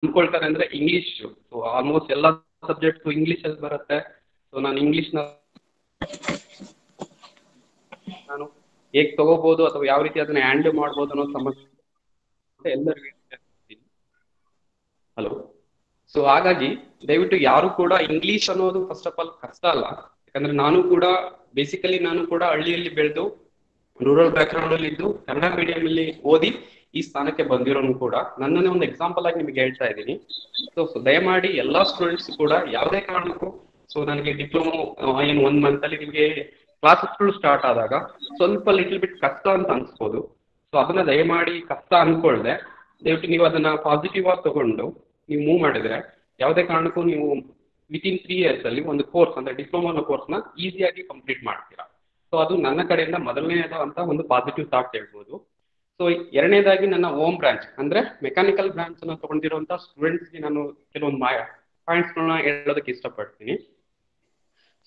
ಅನ್ಕೊಳ್ತಾರೆ ಅಂದ್ರೆ English. So almost ಎಲ್ಲ subjects English ಅಲ್ಲಿ ಬರುತ್ತೆ. ಸೊ ನಾನು ಇಂಗ್ಲಿಷ್ ನಾನು ಹೇಗೆ ತಗೋಬಹುದು ಅಥವಾ ಯಾವ ರೀತಿ ಅದನ್ನ ಹ್ಯಾಂಡಲ್ ಮಾಡ್ಬೋದು ಅನ್ನೋ ಸಮಸ್ಯೆ ಎಲ್ಲರಿಗೂ. ಹಲೋ. ಸೊ ಹಾಗಾಗಿ ದಯವಿಟ್ಟು ಯಾರು ಕೂಡ ಇಂಗ್ಲಿಷ್ ಅನ್ನೋದು ಫಸ್ಟ್ ಆಫ್ ಆಲ್ ಕಷ್ಟ ಅಲ್ಲ. ಯಾಕಂದ್ರೆ ನಾನು ಕೂಡ ಬೇಸಿಕಲಿ ನಾನು ಕೂಡ ಹಳ್ಳಿಯಲ್ಲಿ ಬೆಳೆದು ರೂರಲ್ ಬ್ಯಾಕ್ ಗ್ರೌಂಡ್ ಅಲ್ಲಿ ಇದ್ದು ಕನ್ನಡ ಮೀಡಿಯಂ ಅಲ್ಲಿ ಓದಿ ಈ ಸ್ಥಾನಕ್ಕೆ ಬಂದಿರೋನು ಕೂಡ ನನ್ನನ್ನೇ ಒಂದು ಎಕ್ಸಾಂಪಲ್ ಆಗಿ ನಿಮಗೆ ಹೇಳ್ತಾ ಇದ್ದೀನಿ. ಸೊ ದಯಮಾಡಿ ಎಲ್ಲಾ ಸ್ಟೂಡೆಂಟ್ಸ್ ಕೂಡ ಯಾವುದೇ ಕಾರಣಕ್ಕೂ ಸೊ ನನಗೆ ಡಿಪ್ಲೊಮೊ ಏನು 1 ಮಂತ್ ಅಲ್ಲಿ ನಿಮಗೆ ಕ್ಲಾಸಸ್ಗಳು ಸ್ಟಾರ್ಟ್ ಆದಾಗ ಸ್ವಲ್ಪ ಲಿಟಲ್ ಬಿಟ್ ಕಷ್ಟ ಅಂತ ಅನ್ಸ್ಬೋದು. ಸೊ ಅದನ್ನ ದಯಮಾಡಿ ಕಷ್ಟ ಅನ್ಕೊಳ್ದೆ ದಯವಿಟ್ಟು ನೀವು ಅದನ್ನ ಪಾಸಿಟಿವ್ ಆಗಿ ತಗೊಂಡು ನೀವು ಮೂವ್ ಮಾಡಿದ್ರೆ ಯಾವುದೇ ಕಾರಣಕ್ಕೂ ನೀವು ವಿತಿನ್ 3 years ಅಲ್ಲಿ ಒಂದು ಕೋರ್ಸ್ ಅಂದ್ರೆ ಡಿಪ್ಲೊಮಾ ಕೋರ್ಸ್ನ ಈಸಿಯಾಗಿ ಕಂಪ್ಲೀಟ್ ಮಾಡ್ತೀರಾ. ಸೊ ಅದು ನನ್ನ ಕಡೆಯಿಂದ ಮೊದಲನೇದು ಅಂತ ಒಂದು ಪಾಸಿಟಿವ್ ಥಾಟ್ ಹೇಳ್ಬೋದು. ಸೊ ಎರಡನೇದಾಗಿ ನನ್ನ ಹೋಮ್ ಬ್ರಾಂಚ್ ಅಂದ್ರೆ ಮೆಕ್ಯಾನಿಕಲ್ ಬ್ರಾಂಚ್ ಅನ್ನು ತಗೊಂಡಿರುವಂತಹ ಸ್ಟೂಡೆಂಟ್ಸ್ಗೆ ನಾನು ಕೆಲವೊಂದು ಪಾಯಿಂಟ್ಸ್ಗಳನ್ನ ಹೇಳೋದಕ್ಕೆ ಇಷ್ಟಪಡ್ತೀನಿ.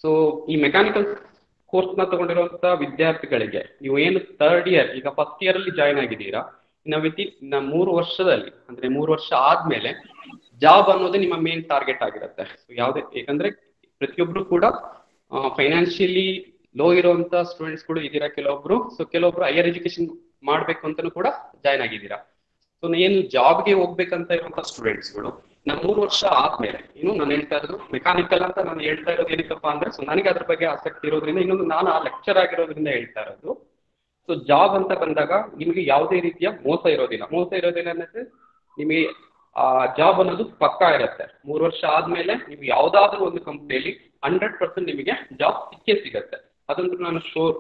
ಸೊ ಈ ಮೆಕ್ಯಾನಿಕಲ್ ಕೋರ್ಸ್ನ ತಗೊಂಡಿರುವಂತಹ ವಿದ್ಯಾರ್ಥಿಗಳಿಗೆ ನೀವು ಏನು 3rd year ಈಗ ಫಸ್ಟ್ ಇಯರ್ ಅಲ್ಲಿ ಜಾಯ್ನ್ ಆಗಿದ್ದೀರಾ, ಇನ್ನು ವಿತಿನ್ 3 ವರ್ಷದಲ್ಲಿ ಅಂದ್ರೆ 3 ವರ್ಷ ಆದ್ಮೇಲೆ ಜಾಬ್ ಅನ್ನೋದೇ ನಿಮ್ಮ ಮೇನ್ ಟಾರ್ಗೆಟ್ ಆಗಿರುತ್ತೆ. ಯಾವುದೇ ಯಾಕಂದ್ರೆ ಪ್ರತಿಯೊಬ್ರು ಕೂಡ ಫೈನಾನ್ಷಿಯಲಿ ಲೋ ಇರುವಂತ ಸ್ಟೂಡೆಂಟ್ಸ್ ಗಳು ಇದ್ದೀರಾ ಕೆಲವೊಬ್ರು. ಸೊ ಕೆಲವೊಬ್ರು ಹೈಯರ್ ಎಜುಕೇಶನ್ ಮಾಡ್ಬೇಕು ಅಂತಾನು ಕೂಡ ಜಾಯ್ನ್ ಆಗಿದ್ದೀರಾ. ಸೊ ಏನು ಜಾಬ್ಗೆ ಹೋಗ್ಬೇಕಂತ ಇರುವಂತ ಸ್ಟೂಡೆಂಟ್ಸ್ಗಳು ನಾ 3 ವರ್ಷ ಆದ್ಮೇಲೆ ಇನ್ನು ನಾನು ಹೇಳ್ತಾ ಇರೋದು ಮೆಕ್ಯಾನಿಕಲ್ ಅಂತ ನಾನು ಹೇಳ್ತಾ ಇರೋದು ಏನಕ್ಕಪ್ಪ ಅಂದ್ರೆ ಸೊ ನನಗೆ ಅದ್ರ ಬಗ್ಗೆ ಆಸಕ್ತಿ ಇರೋದ್ರಿಂದ, ಇನ್ನೊಂದು ನಾನು ಆ ಲೆಕ್ಚರ್ ಆಗಿರೋದ್ರಿಂದ ಹೇಳ್ತಾ ಇರೋದು. ಸೊ ಜಾಬ್ ಅಂತ ಬಂದಾಗ ನಿಮಗೆ ಯಾವುದೇ ರೀತಿಯ ಮೋಸ ಇರೋದಿಲ್ಲ. ಮೋಸ ಇರೋದಿಲ್ಲ ಅಂದ್ರೆ ನಿಮಗೆ ಆ ಜಾಬ್ ಅನ್ನೋದು ಪಕ್ಕಾ ಇರುತ್ತೆ. 3 ವರ್ಷ ಆದ್ಮೇಲೆ ನೀವು ಯಾವ್ದಾದ್ರು ಒಂದು ಕಂಪ್ನಿಯಲ್ಲಿ 100% ನಿಮಗೆ ಜಾಬ್ ಸಿಕ್ಕೇ ಸಿಗತ್ತೆ. ಅದಂತೂ ನಾನು ಶೋರ್,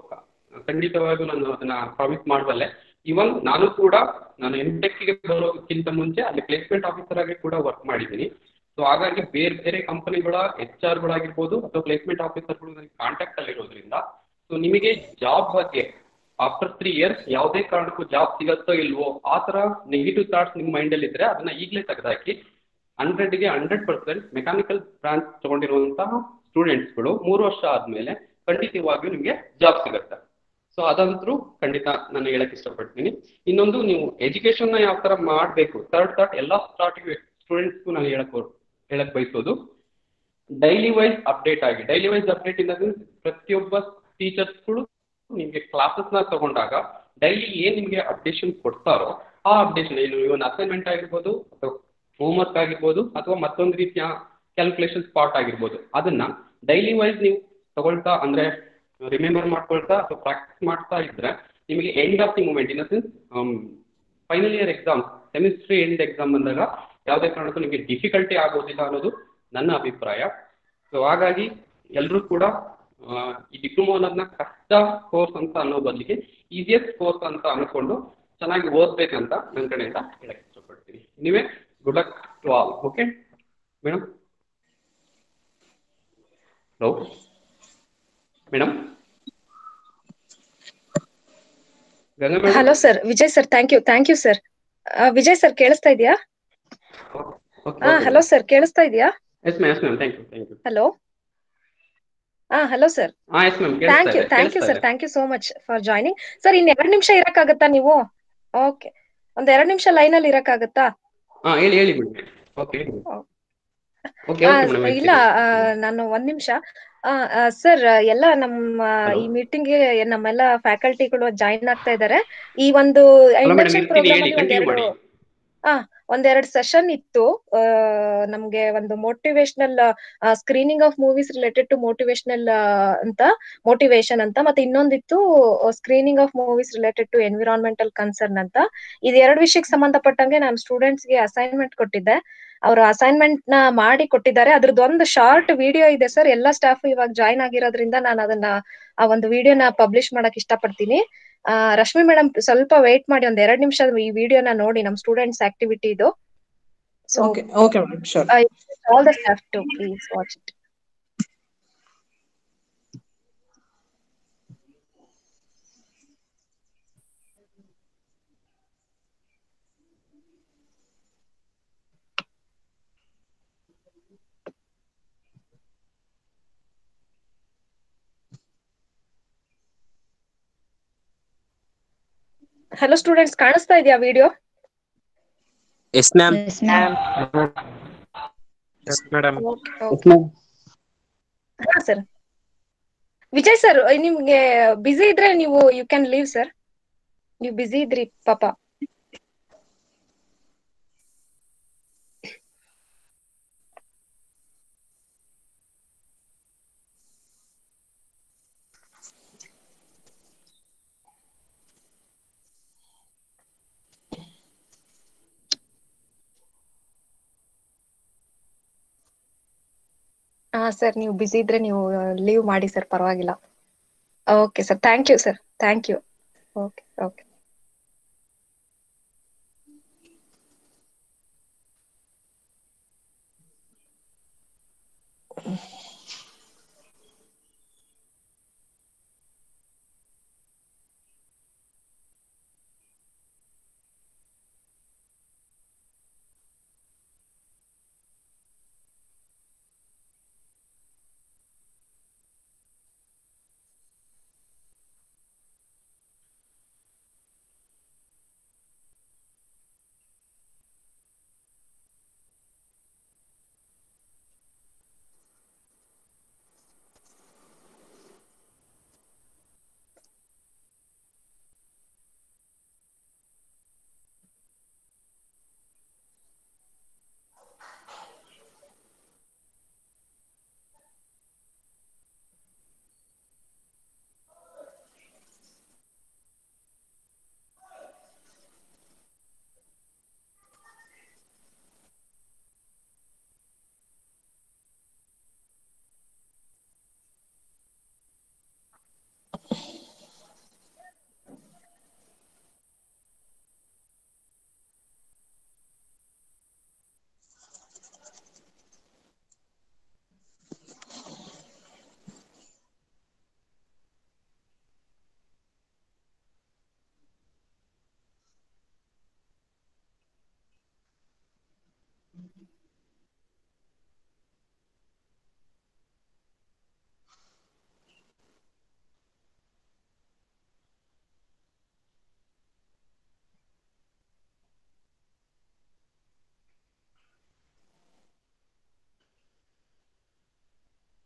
ಖಂಡಿತವಾಗಿಯೂ ನಾನು ಅದನ್ನ ಪ್ರಾಮಿಸ್ ಮಾಡಬಲ್ಲೆ. ಇವನ್ ನಾನು ಕೂಡ ನಾನು ಎಂಟೆಕ್ಗೆ ಬರೋದಕ್ಕಿಂತ ಮುಂಚೆ ಅಲ್ಲಿ ಪ್ಲೇಸ್ಮೆಂಟ್ ಆಫೀಸರ್ ಆಗಿ ಕೂಡ ವರ್ಕ್ ಮಾಡಿದ್ದೀನಿ. ಸೊ ಹಾಗಾಗಿ ಬೇರೆ ಬೇರೆ ಕಂಪನಿಗಳ HR ಗಳಾಗಿರ್ಬೋದು ಅಥವಾ ಪ್ಲೇಸ್ಮೆಂಟ್ ಆಫೀಸರ್ಗಳು ನನಗೆ ಕಾಂಟ್ಯಾಕ್ಟ್ ಅಲ್ಲಿ ಇರೋದ್ರಿಂದ ಸೊ ನಿಮಗೆ ಜಾಬ್ ಬಗ್ಗೆ ಆಫ್ಟರ್ 3 years ಯಾವುದೇ ಕಾರಣಕ್ಕೂ ಜಾಬ್ ಸಿಗತ್ತೋ ಇಲ್ವೋ ಆ ತರ ನೆಗೆಟಿವ್ ಥಾಟ್ಸ್ ನಿಮ್ಮ ಮೈಂಡ್ ಅಲ್ಲಿ ಇದ್ರೆ ಅದನ್ನ ಈಗಲೇ ತೆಗೆದಾಕಿ 100ಗೆ 100% ಮೆಕ್ಯಾನಿಕಲ್ ಬ್ರಾಂಚ್ ತಗೊಂಡಿರುವಂತಹ ಸ್ಟೂಡೆಂಟ್ಸ್ಗಳು 3 ವರ್ಷ ಆದ್ಮೇಲೆ ಖಂಡಿತವಾಗಿಯೂ ನಿಮಗೆ ಜಾಬ್ ಸಿಗುತ್ತೆ. ಸೊ ಅದಂತೂ ಖಂಡಿತ ನಾನು ಹೇಳಕ್ ಇಷ್ಟಪಡ್ತೀನಿ. ಇನ್ನೊಂದು, ನೀವು ಎಜುಕೇಶನ್ ನ ಯಾವ ತರ ಮಾಡ್ಬೇಕು, ಥರ್ಡ್ ಥಾಟ್ ಎಲ್ಲಾ ಸ್ಟೂಡೆಂಟ್ಸ್ಗೂ ನಾನು ಹೇಳಕ್ ಬಯಸೋದು, ಡೈಲಿ ವೈಸ್ ಅಪ್ಡೇಟ್ ಆಗಿ. ಡೈಲಿ ವೈಸ್ ಅಪ್ಡೇಟ್ ಇಂದ ಪ್ರತಿಯೊಬ್ಬ ಟೀಚರ್ಸ್ಗಳು ನಿಮ್ಗೆ ಕ್ಲಾಸಸ್ ನ ತಗೊಂಡಾಗ ಡೈಲಿ ಏನ್ ನಿಮ್ಗೆ ಅಪ್ಡೇಷನ್ ಕೊಡ್ತಾರೋ ಆ ಅಪ್ಡೇಷನ್ ಏನು ಇವನ್ ಅಸೈನ್ಮೆಂಟ್ ಆಗಿರ್ಬೋದು ಅಥವಾ ಹೋಮ್ವರ್ಕ್ ಆಗಿರ್ಬೋದು ಅಥವಾ ಮತ್ತೊಂದು ರೀತಿಯ ಕ್ಯಾಲ್ಕುಲೇಷನ್ ಪಾರ್ಟ್ ಆಗಿರ್ಬೋದು, ಅದನ್ನ ಡೈಲಿ ವೈಸ್ ನೀವು ತಗೊಳ್ತಾ ಅಂದ್ರೆ ರಿಮೆಂಬರ್ ಮಾಡ್ಕೊಳ್ತಾ ಅಥವಾ ಪ್ರಾಕ್ಟೀಸ್ ಮಾಡ್ತಾ ಇದ್ರೆ ನಿಮಗೆ end of the moment in sense final year exam semester end exam ಬಂದಾಗ ಯಾವುದೇ ಕಾರಣಕ್ಕೂ ನಿಮಗೆ ಡಿಫಿಕಲ್ಟಿ ಆಗೋದಿಲ್ಲ ಅನ್ನೋದು ನನ್ನ ಅಭಿಪ್ರಾಯ. ಸೊ ಹಾಗಾಗಿ ಎಲ್ಲರೂ ಕೂಡ ಈ ಡಿಪ್ಲೊಮಾ ಅನ್ನೋದನ್ನ ಕಷ್ಟ ಕೋರ್ಸ್ ಅಂತ ಅನ್ನೋ ಬದಲಿಗೆ ಈಸಿಯೆಸ್ಟ್ ಕೋರ್ಸ್ ಅಂತ ಅನ್ಕೊಂಡು ಚೆನ್ನಾಗಿ ಓದ್ಬೇಕಂತ ನನ್ನ ಕಡೆಯಿಂದ ಹೇಳಕ್ ಇಷ್ಟಪಡ್ತೀನಿ. ನೀವೇ good luck to all. Okay madam. Hello madam. Hello sir, Vijay sir, thank you sir. Vijay sir ಕೇಳಿಸ್ತಾ ಇದೆಯಾ? ಹಲೋ ಸರ್, ಕೇಳಿಸ್ತಾ ಇದೆಯಾ? Hello. Hello sir. Thank you so much for joining. Sir, in 2 ನಿಮಿಷ ಇರಕ್ಕಾಗತ್ತಾ ನೀವು? ಓಕೆ, ಒಂದ್ 2 ನಿಮಿಷ ಲೈನ್ ಅಲ್ಲಿ ಇರಕ್ಕಾಗತ್ತಾ? ಇಲ್ಲ, ನಾನು 1 ನಿಮಿಷ. ಸರ್, ಎಲ್ಲ ನಮ್ಮ ಈ ಮೀಟಿಂಗ್ ಗೆ ನಮ್ಮೆಲ್ಲ ಫ್ಯಾಕಲ್ಟಿಗಳು ಜಾಯಿನ್ ಆಗ್ತಾ ಇದ್ದಾರೆ. ಈ ಒಂದು ಇಂಡಕ್ಷನ್ ಪ್ರೋಗ್ರಾಮ್ ಅಲ್ಲಿ ಒಂದೆರಡು ಸೆಷನ್ ಇತ್ತು. ನಮ್ಗೆ ಒಂದು motivational screening of movies related to motivational ಅಂತ ಮೋಟಿವೇಶನ್ ಅಂತ, ಮತ್ತೆ ಇನ್ನೊಂದಿತ್ತು screening of movies related to environmental concern ಅಂತ. ಇದು 2 ವಿಷಯಕ್ಕೆ ಸಂಬಂಧಪಟ್ಟಂಗೆ ನಾನು ಸ್ಟೂಡೆಂಟ್ಸ್ ಗೆ ಅಸೈನ್ಮೆಂಟ್ ಕೊಟ್ಟಿದ್ದೆ. ಅವರು ಅಸೈನ್ಮೆಂಟ್ ನ ಮಾಡಿ ಕೊಟ್ಟಿದ್ದಾರೆ. ಅದ್ರದ್ದೊಂದು ಶಾರ್ಟ್ ವಿಡಿಯೋ ಇದೆ ಸರ್. ಎಲ್ಲಾ ಸ್ಟಾಫ್ ಇವಾಗ ಜಾಯ್ನ್ ಆಗಿರೋದ್ರಿಂದ ನಾನು ಅದನ್ನ ಆ ಒಂದು ವಿಡಿಯೋನ ಪಬ್ಲಿಷ್ ಮಾಡಕ್ ಇಷ್ಟಪಡ್ತೀನಿ. ರಶ್ಮಿ ಮೇಡಮ್ ಸ್ವಲ್ಪ ವೇಟ್ ಮಾಡಿ, ಒಂದ್ 2 ನಿಮಿಷ ಈ ವಿಡಿಯೋನ ನೋಡಿ, ನಮ್ ಸ್ಟೂಡೆಂಟ್ಸ್ ಆಕ್ಟಿವಿಟಿ ಇದು. All the staff to please watch it. Hello students, ಕಾಣಿಸ್ತಾ ಇದೆಯಾ video? Yes, ma'am. Yes, ma'am. Yes, madam. Okay ಹಾ ಸರ್. ವಿಜಯ್ ಸರ್, ನಿಮ್ಗೆ ಬಿಸಿ ಇದ್ರೆ ನೀವು ಯು ಕ್ಯಾನ್ ಲೀವ್ ಸರ್. ನೀವು ಬಿಸಿ ಇದ್ರಿ ಪಾಪ. ಹಾ ಸರ್, ನೀವು ಬಿಸಿ ಇದ್ರೆ ನೀವು ಲೀವ್ ಮಾಡಿ ಸರ್, ಪರವಾಗಿಲ್ಲ. Okay sir, thank you sir, thank you. Okay okay.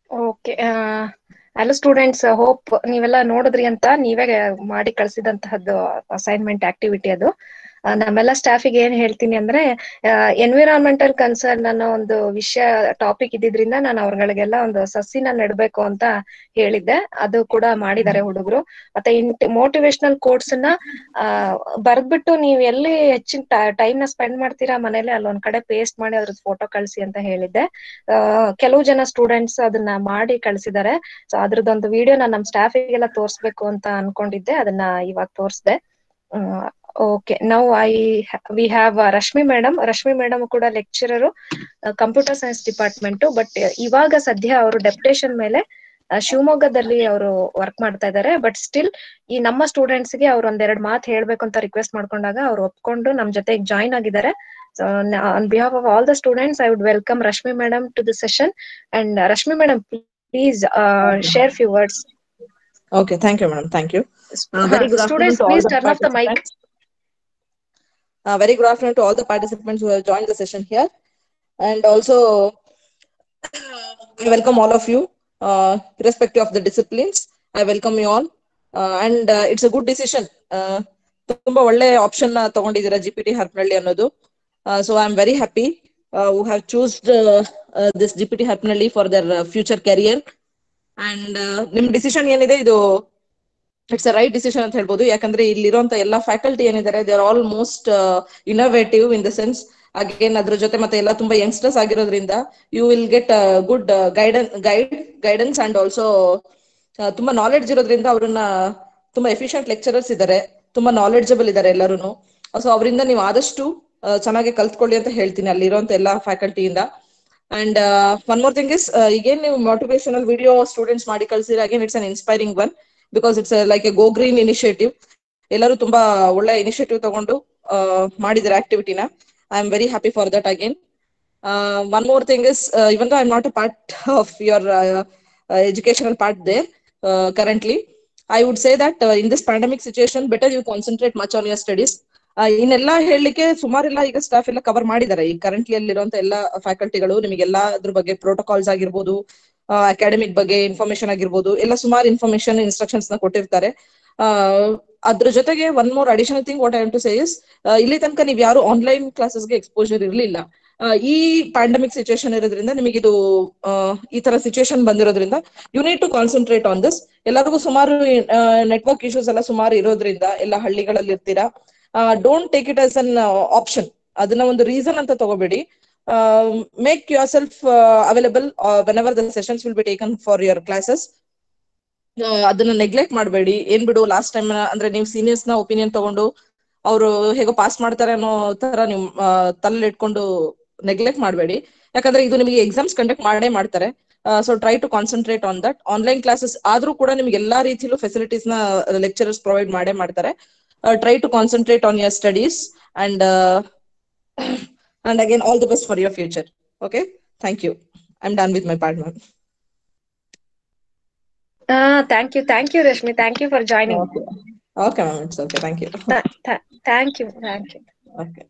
Okay. Hello students, hope ನೀವೆಲ್ಲ ನೋಡಿದ್ರಿ ಅಂತ. ನೀವೇ ಮಾಡಿ ಕಳ್ಸಿದಂತಹದ್ದು ಅಸೈನ್ಮೆಂಟ್ ಆಕ್ಟಿವಿಟಿ ಅದು. ನಮ್ಮೆಲ್ಲ ಸ್ಟಾಫಿಗೆ ಏನ್ ಹೇಳ್ತೀನಿ ಅಂದ್ರೆ, ಎನ್ವಿರಾನ್ಮೆಂಟಲ್ ಕನ್ಸರ್ನ್ ಅನ್ನೋ ಒಂದು ವಿಷಯ ಟಾಪಿಕ್ ಇದ್ದಿದ್ರಿಂದ ನಾನು ಅವ್ರಗಳಿಗೆಲ್ಲ ಒಂದು ಸಸಿನ ನೆಡ್ಬೇಕು ಅಂತ ಹೇಳಿದ್ದೆ. ಅದು ಕೂಡ ಮಾಡಿದ್ದಾರೆ ಹುಡುಗರು. ಮತ್ತೆ ಮೋಟಿವೇಶನಲ್ ಕೋಟ್ಸ್ ನ ಬರ್ದ್ಬಿಟ್ಟು ನೀವು ಎಲ್ಲಿ ಹೆಚ್ಚಿನ ಟೈಮ್ ನ ಸ್ಪೆಂಡ್ ಮಾಡ್ತೀರಾ ಮನೇಲಿ, ಅಲ್ಲೊಂದ್ ಕಡೆ ಪೇಸ್ಟ್ ಮಾಡಿ ಅದ್ರದ್ದು ಫೋಟೋ ಕಳ್ಸಿ ಅಂತ ಹೇಳಿದ್ದೆ. ಕೆಲವು ಜನ ಸ್ಟೂಡೆಂಟ್ಸ್ ಅದನ್ನ ಮಾಡಿ ಕಳ್ಸಿದ್ದಾರೆ. ಸೊ ಅದ್ರದ್ದೊಂದು ವಿಡಿಯೋ ನಾನು ನಮ್ ಸ್ಟಾಫಿಗೆಲ್ಲ ತೋರ್ಸ್ಬೇಕು ಅಂತ ಅನ್ಕೊಂಡಿದ್ದೆ, ಅದನ್ನ ಇವಾಗ ತೋರ್ಸ್ದೆ. Okay, now we have Rashmi madam. Rashmi madam ಕೂಡ lecturer, computer science department. But ಇವಾಗ ಸದ್ಯ ಅವರು ಡೆಪ್ಯುಟೇಷನ್ ಮೇಲೆ ಶಿವಮೊಗ್ಗದಲ್ಲಿ ಅವರು ವರ್ಕ್ ಮಾಡ್ತಾ ಇದ್ದಾರೆ. ಬಟ್ ಸ್ಟಿಲ್ ಈ ನಮ್ಮ ಸ್ಟೂಡೆಂಟ್ಸ್ ಗೆ ಅವ್ರು ಒಂದೆರಡು ಮಾತು ಹೇಳ್ಬೇಕು ಅಂತ ರಿಕ್ವೆಸ್ಟ್ ಮಾಡ್ಕೊಂಡಾಗ ಅವ್ರು ಒಪ್ಕೊಂಡು ನಮ್ ಜೊತೆಗೆ ಜಾಯಿನ್ ಆಗಿದ್ದಾರೆ. So on behalf of all the students, I would welcome Rashmi madam to the session. And Rashmi madam, please share few words. Okay, thank you, madam. Thank you. Very good afternoon Students, to all please the turn off the mic. Very good afternoon to all the participants who have joined the session here. And also, I welcome all of you, irrespective of the disciplines. I welcome you all. And it's a good decision. ತುಂಬಾ ಒಳ್ಳೆ option ತಗೊಂಡಿದ್ದೀರಾ GPT Harapanahalli ಅನ್ನೋದು. So I'm very happy who have chosen this GPT Harapanahalli for their future career. And ನಿಮ್ decision ಏನಿದೆ ಇದು it's a right decision ಅಂತ ಹೇಳ್ಬೋದು. ಯಾಕಂದ್ರೆ ಇಲ್ಲಿರುವಂತ ಎಲ್ಲಾ ಫ್ಯಾಕಲ್ಟಿ ಏನಿದ್ದಾರೆ they are all most innovative in the sense. Again ಅದ್ರ ಜೊತೆ ಮತ್ತೆ ಎಲ್ಲ ತುಂಬಾ ಯಂಗ್ಸ್ಟರ್ಸ್ ಆಗಿರೋದ್ರಿಂದ you will get good guidance and also ತುಂಬಾ ನಾಲೆಡ್ಜ್ ಇರೋದ್ರಿಂದ ಅವ್ರನ್ನ ತುಂಬಾ ಎಫಿಷಿಯಂಟ್ ಲೆಕ್ಚರರ್ಸ್ ಇದ್ದಾರೆ, ತುಂಬಾ ನಾಲೆಡ್ಜಬಲ್ ಇದ್ದಾರೆ ಎಲ್ಲರೂ. ಸೊ ಅವರಿಂದ ನೀವು ಆದಷ್ಟು ಚೆನ್ನಾಗಿ ಕಲ್ತ್ಕೊಳ್ಳಿ ಅಂತ ಹೇಳ್ತೀನಿ ಅಲ್ಲಿರುವಂತ ಎಲ್ಲಾ ಫ್ಯಾಕಲ್ಟಿಯಿಂದ. And one more thing is, ಈಗೇನ್ ನೀವು ಮೋಟಿವೇಶನಲ್ ವಿಡಿಯೋ ಸ್ಟೂಡೆಂಟ್ಸ್ ಮಾಡಿ ಕಳ್ಸಿದ್ರೆ again it's an inspiring one, because it's like a go green initiative. ಎಲ್ಲರೂ ತುಂಬಾ ಒಳ್ಳೆ ಇನಿಷಿಯೇಟಿವ್ ತಗೊಂಡು ಮಾಡಿದ್ರೆ ಆಕ್ಟಿವಿಟಿನ. I am very happy for that again. One more thing is, even though I am not a part of your educational part there currently, I would say that in this pandemic situation, better you concentrate much on your studies. ಇನ್ನೆಲ್ಲಾ ಹೇಳಲಿಕ್ಕೆ ಸುಮಾರೆಲ್ಲ ಈಗ staff ಎಲ್ಲ cover ಮಾಡಿದ್ದಾರೆ. ಈ currently ಅಲ್ಲಿರುವಂತ ಎಲ್ಲಾ ಫ್ಯಾಕಲ್ಟಿಗಳು ನಿಮಗೆಲ್ಲಾ ಅದ್ರ ಬಗ್ಗೆ ಪ್ರೋಟೋಕಾಲ್ಸ್ ಆಗಿರ್ಬೋದು, ಅಕಾಡೆಮಿಕ್ ಬಗ್ಗೆ ಇನ್ಫಾರ್ಮೇಶನ್ ಆಗಿರ್ಬೋದು, ಎಲ್ಲ ಸುಮಾರು ಇನ್ಫಾರ್ಮೇಶನ್ ಇನ್ಸ್ಟ್ರಕ್ಷನ್ಸ್ ನ ಕೊಟ್ಟಿರ್ತಾರೆ. ಅದ್ರ ಜೊತೆಗೆ one more additional thing what I want to say is, ಇಲ್ಲಿ ತನಕ ನೀವು ಯಾರು ಆನ್ಲೈನ್ ಕ್ಲಾಸಸ್ಗೆ ಎಕ್ಸ್ಪೋಜರ್ ಇರಲಿಲ್ಲ. ಈ ಪ್ಯಾಂಡಮಿಕ್ ಸಿಚುಯೇಷನ್ ಇರೋದ್ರಿಂದ ನಿಮಗಿದು ಈ ತರ ಸಿಚುಯೇಷನ್ ಬಂದಿರೋದ್ರಿಂದ you need to concentrate on this. ಎಲ್ಲರಿಗೂ ಸುಮಾರು ನೆಟ್ವರ್ಕ್ ಇಶ್ಯೂಸ್ ಎಲ್ಲ ಸುಮಾರು ಇರೋದ್ರಿಂದ ಎಲ್ಲ ಹಳ್ಳಿಗಳಲ್ಲಿ ಇರ್ತೀರಾ. Don't take it as an option, ಅದನ್ನ ಒಂದು ರೀಸನ್ ಅಂತ ತಗೋಬೇಡಿ. Make yourself available whenever the sessions will be taken for your classes. ಅದನ್ನ ನೆಗ್ಲೆಕ್ಟ್ ಮಾಡಬೇಡಿ. ಏನ್ ಬಿಡು ಲಾಸ್ಟ್ ಟೈಮ್ ಅಂದ್ರೆ ನೀವು ಸೀನಿಯರ್ಸ್ ನ ಒಪಿನಿಯನ್ ತಗೊಂಡು ಅವರು ಹೇಗೋ ಪಾಸ್ ಮಾಡ್ತಾರೆ ಅನ್ನೋ ತರ ನೀವು ತಲೆಯಲ್ಲಿ ಇಟ್ಕೊಂಡು ನೆಗ್ಲೆಕ್ಟ್ ಮಾಡಬೇಡಿ. ಯಾಕಂದ್ರೆ ಇದು ನಿಮಗೆ ಎಕ್ಸಾಮ್ಸ್ ಕಂಡಕ್ಟ್ ಮಾಡೇ ಮಾಡ್ತಾರೆ. So try to concentrate on that. Online classes ಆದ್ರೂ ಕೂಡ ನಿಮ್ಗೆ ಎಲ್ಲಾ ರೀತಿಲೂ ಫೆಸಿಲಿಟೀಸ್ ನ ಲೆಕ್ಚರರ್ಸ್ ಪ್ರೊವೈಡ್ ಮಾಡೇ ಮಾಡ್ತಾರೆ. Try to concentrate on your studies and again all the best for your future. Okay, thank you. I'm done with my part, ma'am. Thank you Rashmi, thank you for joining. Okay ma'am, it's okay, thank you. Thank you.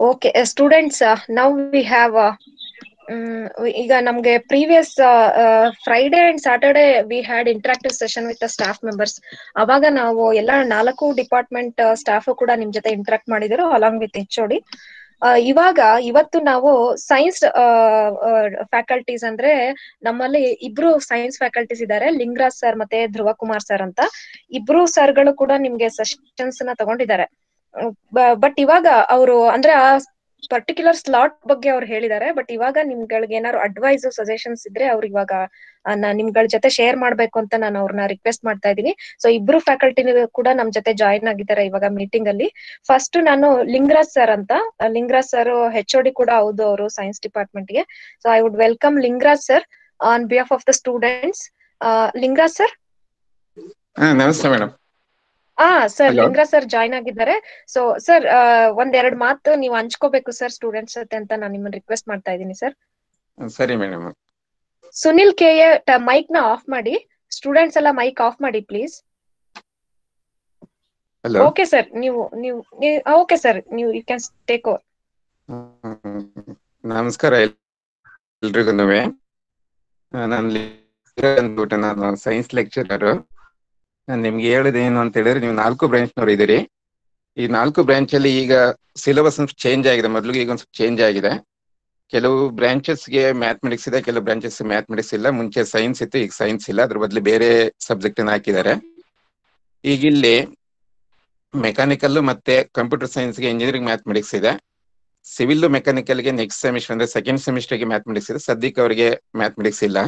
Okay students, now we have ಈಗ ನಮ್ಗೆ previous Friday and Saturday we had interactive session with the staff members. ಅವಾಗ ನಾವು ಎಲ್ಲ 4 department staff ಕೂಡ ನಿಮ್ ಜೊತೆ interact ಮಾಡಿದ್ರು along with HOD. ಇವತ್ತು ನಾವು ಸೈನ್ಸ್ ಫ್ಯಾಕಲ್ಟೀಸ್ ಅಂದ್ರೆ ನಮ್ಮಲ್ಲಿ ಇಬ್ರು ಸೈನ್ಸ್ ಫ್ಯಾಕಲ್ಟೀಸ್ ಇದ್ದಾರೆ, ಲಿಂಗರಾಜ್ ಸರ್ ಮತ್ತೆ ಧ್ರುವ ಕುಮಾರ್ ಸರ್ ಅಂತ. ಇಬ್ರು ಸರ್ಗಳು ಕೂಡ ನಿಮ್ಗೆ ಸೆಷನ್ಸ್ ನ ತಗೊಂಡಿದ್ದಾರೆ. ಬಟ್ ಇವಾಗ ಅವರು ಅಂದ್ರೆ ಆ ಪರ್ಟಿಕ್ಯುಲರ್ ಸ್ಲಾಟ್ ಬಗ್ಗೆ ಅವ್ರು ಹೇಳಿದ್ದಾರೆ. ಬಟ್ ಇವಾಗ ನಿಮ್ಗಳಿಗೆ ಏನಾದ್ರು ಅಡ್ವೈಸ್ ಸಜೆಷನ್ಸ್ ಇದ್ರೆ ಅವ್ರು ಇವಾಗ ನಿಮ್ಗಳ ಜೊತೆ ಶೇರ್ ಮಾಡ್ಬೇಕು ಅಂತ ನಾನು ಅವ್ರನ್ನ ರಿಕ್ವೆಸ್ಟ್ ಮಾಡ್ತಾ ಇದ್ದೀನಿ. ಸೊ ಇಬ್ರು ಫ್ಯಾಕಲ್ಟಿ ಕೂಡ ನಮ್ ಜೊತೆ ಜಾಯಿನ್ ಆಗಿದ್ದಾರೆ ಇವಾಗ ಮೀಟಿಂಗ್ ಅಲ್ಲಿ. ಫಸ್ಟ್ ನಾನು ಲಿಂಗರಾಜ್ ಸರ್ ಅಂತ, ಲಿಂಗರಾಜ್ ಸರ್ HOD ಕೂಡ ಹೌದು ಅವರು ಸೈನ್ಸ್ ಡಿಪಾರ್ಟ್ಮೆಂಟ್ ಗೆ. So I would welcome Lingaraj sir on behalf of the students. Lingaraj sir. ನಮಸ್ತೆ madam. Sir Lingaraj sir join ಆಗಿದ್ದಾರೆ. ಸೊ ಸರ್ ಒಂದೆರಡು ಮಾತು ನೀವು ಹಂಚ್ಕೋಬೇಕು ಸರ್ ಸ್ಟೂಡೆಂಟ್ಸ್ ಜೊತೆ ಅಂತ ನಾನು ನಿಮ್ಮನ್ನ ರಿಕ್ವೆಸ್ಟ್ ಮಾಡ್ತಾ ಇದ್ದೀನಿ ಸರ್. ಸರಿ ಮೇಡಮ್. ಸುನಿಲ್ ಕೆ ಮೈಕ್ ನ ಆಫ್ ಮಾಡಿ. ಸ್ಟೂಡೆಂಟ್ಸ್ ಎಲ್ಲ ಮೈಕ್ ಆಫ್ ಮಾಡಿ ಪ್ಲೀಸ್. ಓಕೆ ಸರ್, ನೀವು ಓಕೆ ಸರ್, ನೀವು ಯು ಕ್ಯಾನ್ ಟೇಕ್ ಓವರ್. ನಮಸ್ಕಾರ ಎಲ್ರಿಗೂ. ನಾನು ಸೈನ್ಸ್ ಲೆಕ್ಚರರ್. ನಾನು ನಿಮ್ಗೆ ಹೇಳೋದೇನು ಅಂತ ಹೇಳಿದ್ರೆ, ನೀವು 4 ಬ್ರಾಂಚ್ನವ್ರು ಇದ್ದೀರಿ. ಈ 4 ಬ್ರಾಂಚ್ ಅಲ್ಲಿ ಈಗ ಸಿಲೆಬಸ್ ಚೇಂಜ್ ಆಗಿದೆ. ಮೊದಲಿಗೆ ಈಗ ಒಂದು ಚೇಂಜ್ ಆಗಿದೆ. ಕೆಲವು ಬ್ರಾಂಚಸ್ಗೆ ಮ್ಯಾಥಮೆಟಿಕ್ಸ್ ಇದೆ, ಕೆಲವು ಬ್ರಾಂಚಸ್ ಮ್ಯಾಥಮೆಟಿಕ್ಸ್ ಇಲ್ಲ. ಮುಂಚೆ ಸೈನ್ಸ್ ಇತ್ತು, ಈಗ ಸೈನ್ಸ್ ಇಲ್ಲ. ಅದ್ರ ಬದಲು ಬೇರೆ ಸಬ್ಜೆಕ್ಟ್ ಅನ್ನು ಹಾಕಿದ್ದಾರೆ. ಈಗ ಇಲ್ಲಿ ಮೆಕ್ಯಾನಿಕಲ್ ಮತ್ತೆ ಕಂಪ್ಯೂಟರ್ ಸೈನ್ಸ್ಗೆ ಇಂಜಿನಿಯರಿಂಗ್ ಮ್ಯಾಥಮೆಟಿಕ್ಸ್ ಇದೆ. ಸಿವಿಲ್ ಮೆಕ್ಯಾನಿಕಲ್ಗೆ ನೆಕ್ಸ್ಟ್ ಸೆಮಿಸ್ಟರ್ ಅಂದ್ರೆ ಸೆಕೆಂಡ್ ಸೆಮಿಸ್ಟರ್ಗೆ ಮ್ಯಾಥಮೆಟಿಕ್ಸ್ ಇದೆ. ಸದ್ಯಕ್ಕೆ ಅವರಿಗೆ ಮ್ಯಾಥಮೆಟಿಕ್ಸ್ ಇಲ್ಲ.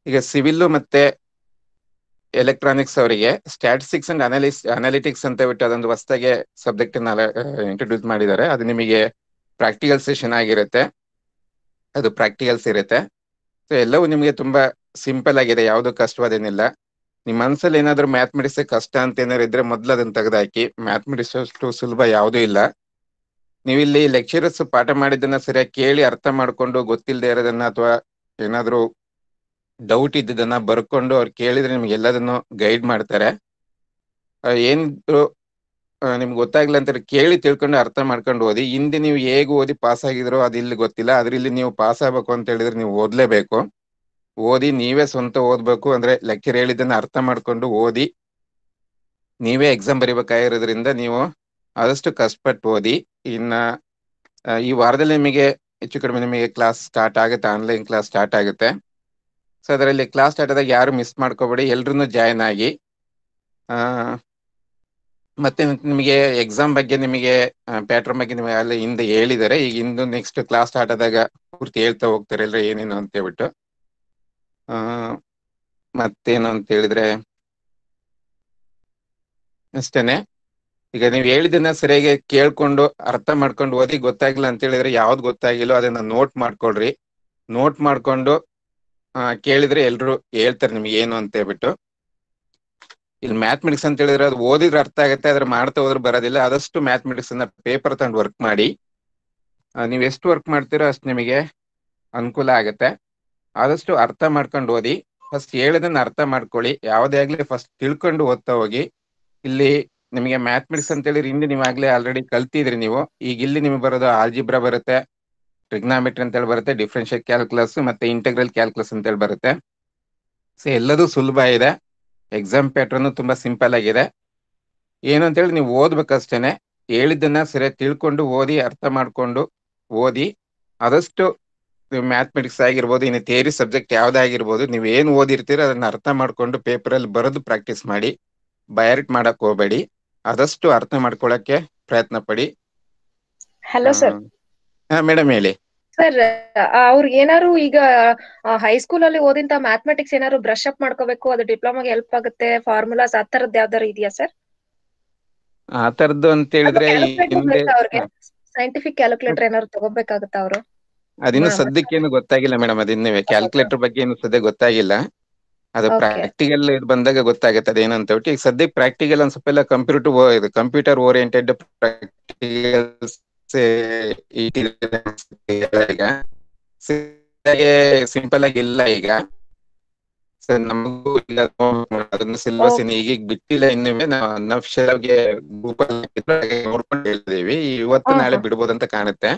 ಈಗ ಸಿವಿಲ್ ಮತ್ತೆ ಎಲೆಕ್ಟ್ರಾನಿಕ್ಸ್ ಅವರಿಗೆ ಸ್ಟ್ಯಾಟಿಸ್ಟಿಕ್ಸ್ ಅಂಡ್ ಅನಾಲಿಟಿಕ್ಸ್ ಅಂತ ಬಿಟ್ಟು ಅದೊಂದು ಹೊಸದಾಗಿ ಸಬ್ಜೆಕ್ಟ್ ಇಂಟ್ರೊಡ್ಯೂಸ್ ಮಾಡಿದ್ದಾರೆ. ಅದು ನಿಮಗೆ ಪ್ರಾಕ್ಟಿಕಲ್ ಸೆಷನ್ ಆಗಿರುತ್ತೆ, ಅದು ಪ್ರಾಕ್ಟಿಕಲ್ಸ್ ಇರುತ್ತೆ. ಸೊ ಎಲ್ಲವೂ ನಿಮಗೆ ತುಂಬಾ ಸಿಂಪಲ್ ಆಗಿದೆ, ಯಾವುದು ಕಷ್ಟವಾದೇನಿಲ್ಲ. ನಿಮ್ಮ ಮನಸ್ಸಲ್ಲಿ ಏನಾದ್ರು ಮ್ಯಾಥಮೆಟಿಕ್ಸ್ ಕಷ್ಟ ಅಂತ ಏನಾದ್ರು ಇದ್ರೆ ಮೊದಲು ಅದನ್ನ ತೆಗೆದಾಕಿ. ಮ್ಯಾಥಮೆಟಿಕ್ಸ್ ಅಷ್ಟು ಸುಲಭ ಯಾವುದೂ ಇಲ್ಲ. ನೀವಿಲ್ಲಿ ಲೆಕ್ಚರರ್ಸ್ ಪಾಠ ಮಾಡಿದ್ದನ್ನ ಸರಿಯಾಗಿ ಕೇಳಿ ಅರ್ಥ ಮಾಡ್ಕೊಂಡು, ಗೊತ್ತಿಲ್ಲದೆ ಇರೋದನ್ನ ಅಥವಾ ಏನಾದ್ರು ಡೌಟ್ ಇದ್ದದನ್ನ ಬರ್ಕೊಂಡು ಅವ್ರು ಕೇಳಿದ್ರೆ ನಿಮ್ಗೆ ಎಲ್ಲದನ್ನು ಗೈಡ್ ಮಾಡ್ತಾರೆ. ಏನ್ ನಿಮ್ಗೆ ಗೊತ್ತಾಗ್ಲಿಲ್ಲ ಅಂತ ಕೇಳಿ ತಿಳ್ಕೊಂಡು ಅರ್ಥ ಮಾಡ್ಕೊಂಡು ಓದಿ. ಹಿಂದೆ ನೀವು ಹೇಗೆ ಓದಿ ಪಾಸ್ ಆಗಿದ್ರೋ ಅದು ಇಲ್ಲಿ ಗೊತ್ತಿಲ್ಲ, ಆದ್ರೆ ಇಲ್ಲಿ ನೀವು ಪಾಸ್ ಆಗ್ಬೇಕು ಅಂತ ಹೇಳಿದ್ರೆ ನೀವು ಓದ್ಲೇಬೇಕು. ಓದಿ ನೀವೇ ಸ್ವಂತ ಓದ್ಬೇಕು. ಅಂದ್ರೆ ಲೆಕ್ಚರ್ ಹೇಳಿದ್ದನ್ನ ಅರ್ಥ ಮಾಡ್ಕೊಂಡು ಓದಿ ನೀವೇ ಎಕ್ಸಾಮ್ ಬರೀಬೇಕಾಗಿರೋದ್ರಿಂದ ನೀವು ಆದಷ್ಟು ಕಷ್ಟಪಟ್ಟು ಓದಿ. ಇನ್ನ ಈ ವಾರದಲ್ಲಿ ನಿಮಗೆ ಹೆಚ್ಚು ಕಡಿಮೆ ನಿಮಗೆ ಕ್ಲಾಸ್ ಸ್ಟಾರ್ಟ್ ಆಗುತ್ತೆ, ಆನ್ಲೈನ್ ಕ್ಲಾಸ್ ಸ್ಟಾರ್ಟ್ ಆಗುತ್ತೆ. ಸೊ ಅದರಲ್ಲಿ ಕ್ಲಾಸ್ ಸ್ಟಾರ್ಟ್ ಆದಾಗ ಯಾರು ಮಿಸ್ ಮಾಡ್ಕೋಬೇಡಿ, ಎಲ್ರೂ ಜಾಯ್ನ್ ಆಗಿ. ಮತ್ತೆ ನಿಮಗೆ ಎಕ್ಸಾಮ್ ಬಗ್ಗೆ ನಿಮಗೆ ಪ್ಯಾಟ್ರನ್ ಬಗ್ಗೆ ನಿಮಗೆ ಅಲ್ಲಿ ಹಿಂದೆ ಹೇಳಿದ್ದಾರೆ. ಈಗ ಇಂದು ನೆಕ್ಸ್ಟ್ ಕ್ಲಾಸ್ ಸ್ಟಾರ್ಟ್ ಆದಾಗ ಪೂರ್ತಿ ಹೇಳ್ತಾ ಹೋಗ್ತಾರೆ ಎಲ್ಲ ಏನೇನು ಅಂತ ಹೇಳ್ಬಿಟ್ಟು. ಮತ್ತೇನು ಅಂತ ಹೇಳಿದ್ರೆ ಅಷ್ಟೇನೆ. ಈಗ ನೀವು ಹೇಳಿದ್ದನ್ನ ಸರಿಯಾಗಿ ಕೇಳ್ಕೊಂಡು ಅರ್ಥ ಮಾಡ್ಕೊಂಡು ಓದಿ. ಗೊತ್ತಾಗಿಲ್ಲ ಅಂತ ಹೇಳಿದ್ರೆ ಯಾವ್ದು ಗೊತ್ತಾಗಿಲ್ಲೋ ಅದನ್ನ ನೋಟ್ ಮಾಡ್ಕೊಳ್ರಿ. ನೋಟ್ ಮಾಡ್ಕೊಂಡು ಕೇಳಿದ್ರೆ ಎಲ್ರು ಹೇಳ್ತಾರೆ ನಿಮ್ಗೆ ಏನು ಅಂತ ಹೇಳ್ಬಿಟ್ಟು. ಇಲ್ಲಿ ಮ್ಯಾಥಮೆಟಿಕ್ಸ್ ಅಂತ ಹೇಳಿದ್ರೆ ಅದು ಓದಿದ್ರೆ ಅರ್ಥ ಆಗುತ್ತೆ, ಆದ್ರೆ ಮಾಡ್ತಾ ಹೋದ್ರೆ ಬರೋದಿಲ್ಲ. ಆದಷ್ಟು ಮ್ಯಾಥಮೆಟಿಕ್ಸ್ ಅನ್ನ ಪೇಪರ್ ತಗೊಂಡು ವರ್ಕ್ ಮಾಡಿ. ನೀವು ಎಷ್ಟು ವರ್ಕ್ ಮಾಡ್ತೀರೋ ಅಷ್ಟು ನಿಮಗೆ ಅನುಕೂಲ ಆಗುತ್ತೆ. ಆದಷ್ಟು ಅರ್ಥ ಮಾಡ್ಕೊಂಡು ಓದಿ. ಫಸ್ಟ್ ಹೇಳೋದನ್ನ ಅರ್ಥ ಮಾಡ್ಕೊಳ್ಳಿ. ಯಾವುದೇ ಆಗ್ಲಿ ಫಸ್ಟ್ ತಿಳ್ಕೊಂಡು ಓದ್ತಾ ಹೋಗಿ. ಇಲ್ಲಿ ನಿಮಗೆ ಮ್ಯಾಥಮೆಟಿಕ್ಸ್ ಅಂತ ಹೇಳಿದ್ರೆ ಹಿಂದೆ ನೀವು ಆಗ್ಲೇ ಆಲ್ರೆಡಿ ಕಲ್ತಿದ್ರಿ ನೀವು. ಈಗ ಇಲ್ಲಿ ನಿಮಗೆ ಬರೋದು ಆಲ್ಜಿಬ್ರಾ ಬರುತ್ತೆ, ಟ್ರಿಗ್ನಾಮೆಟ್ರಿ ಅಂತ ಹೇಳಿ ಬರುತ್ತೆ, ಡಿಫ್ರೆನ್ಷಿಯಲ್ ಕ್ಯಾಲ್ಕುಲಸ್ ಮತ್ತೆ ಇಂಟೆಗ್ರಲ್ ಕ್ಯಾಲ್ಕುಲಸ್ ಅಂತ ಹೇಳಿ ಬರುತ್ತೆ. ಸೊ ಎಲ್ಲದೂ ಸುಲಭ ಇದೆ. ಎಕ್ಸಾಮ್ ಪ್ಯಾಟ್ರನ್ ತುಂಬಾ ಸಿಂಪಲ್ ಆಗಿದೆ. ಏನು ಅಂತೇಳಿ ನೀವು ಓದ್ಬೇಕಷ್ಟೇನೆ. ಹೇಳಿದ್ದನ್ನ ಸರಿಯಾಗಿ ತಿಳ್ಕೊಂಡು ಓದಿ, ಅರ್ಥ ಮಾಡ್ಕೊಂಡು ಓದಿ. ಆದಷ್ಟು ಮ್ಯಾಥಮೆಟಿಕ್ಸ್ ಆಗಿರ್ಬೋದು, ಇನ್ನು ಥಿಯರಿ ಸಬ್ಜೆಕ್ಟ್ ಯಾವ್ದಾಗಿರ್ಬೋದು, ನೀವು ಏನು ಓದಿರ್ತೀರೋ ಅದನ್ನ ಅರ್ಥ ಮಾಡ್ಕೊಂಡು ಪೇಪರಲ್ಲಿ ಬರೆದು ಪ್ರಾಕ್ಟೀಸ್ ಮಾಡಿ. ಬಯಾರಿಟ್ ಮಾಡಕ್ ಹೋಗ್ಬೇಡಿ. ಆದಷ್ಟು ಅರ್ಥ ಮಾಡ್ಕೊಳಕ್ಕೆ ಪ್ರಯತ್ನ ಪಡಿ. Hello sir. ಮೇಡಮ್ ಹೇಳಿ. ಸರ್, ಅವ್ರಿಗೆ ಏನಾರು ಈಗ ಹೈಸ್ಕೂಲ್ ಅಲ್ಲಿ ಓದಿಂತ ಮ್ಯಾಥಮೆಟಿಕ್ಸ್ ಏನಾದ್ರು ಬ್ರಷ್ ಅಪ್ ಮಾಡ್ಕೋಬೇಕು, ಅದು ಡಿಪ್ಲೊಮಾಗೆ ಹೆಲ್ಪ್ ಆಗುತ್ತೆ, ಫಾರ್ಮುಲಾಸ್ ಆ ತರದ್ ಯಾವ್ದಾರು ಇದೆಯಾ ಸರ್? ಆ ತರದ್ದು ಅಂತ ಹೇಳಿದ್ರೆ ಹಿಂದೆ ಅವ್ರಿಗೆ ಸೈಂಟಿಫಿಕ್ ಕ್ಯಾಲ್ಕುಲೇಟರ್ ಏನಾದ್ರು ತಗೋಬೇಕಾಗುತ್ತಾ ಅವರು? ಅದಿನ್ನು ಸದ್ಯಕ್ಕೇನು ಗೊತ್ತಾಗಿಲ್ಲ ಮೇಡಮ್. ಅದಿನ್ನು ಕ್ಯಾಲ್ಕುಲೇಟರ್ ಬಗ್ಗೆ ಏನು ಸದ್ಯ ಗೊತ್ತಾಗಿಲ್ಲ. ಅದು ಪ್ರಾಕ್ಟಿಕಲ್ ಬಂದಾಗ ಗೊತ್ತಾಗುತ್ತೆ ಅದೇನು ಅಂತ ಬಿಟ್ಟು. ಈಗ ಸದ್ಯಕ್ಕೆ ಪ್ರಾಕ್ಟಿಕಲ್ ಒಂದ್ ಸ್ವಲ್ಪ ಎಲ್ಲ ಕಂಪ್ಯೂಟರ್ ಓರಿಯೆಂಟೆಡ್ ಪ್ರಾಕ್ಟಿಕಲ್ಸ್ ಈಗ ಸಿಂಪಲ್ ಆಗಿ ಇಲ್ಲ ಈಗ. ನಮಗೂ ಇಲ್ಲ ಅದನ್ನ ಸಿಲೆಬಸ್ ಈಗ ಬಿಟ್ಟಿಲ್ಲ. ಇನ್ನೊಮ್ಮೆ ನಾವು ಅನ್ಅಫಿಷಿಯಲ್ ಆಗಿ ಗ್ರೂಪ್ ಅಲ್ಲಿ ನೋಡ್ಕೊಂಡು ಹೇಳಿದೀವಿ. ಇವತ್ತು ನಾಳೆ ಬಿಡ್ಬೋದಂತ ಕಾಣುತ್ತೆ.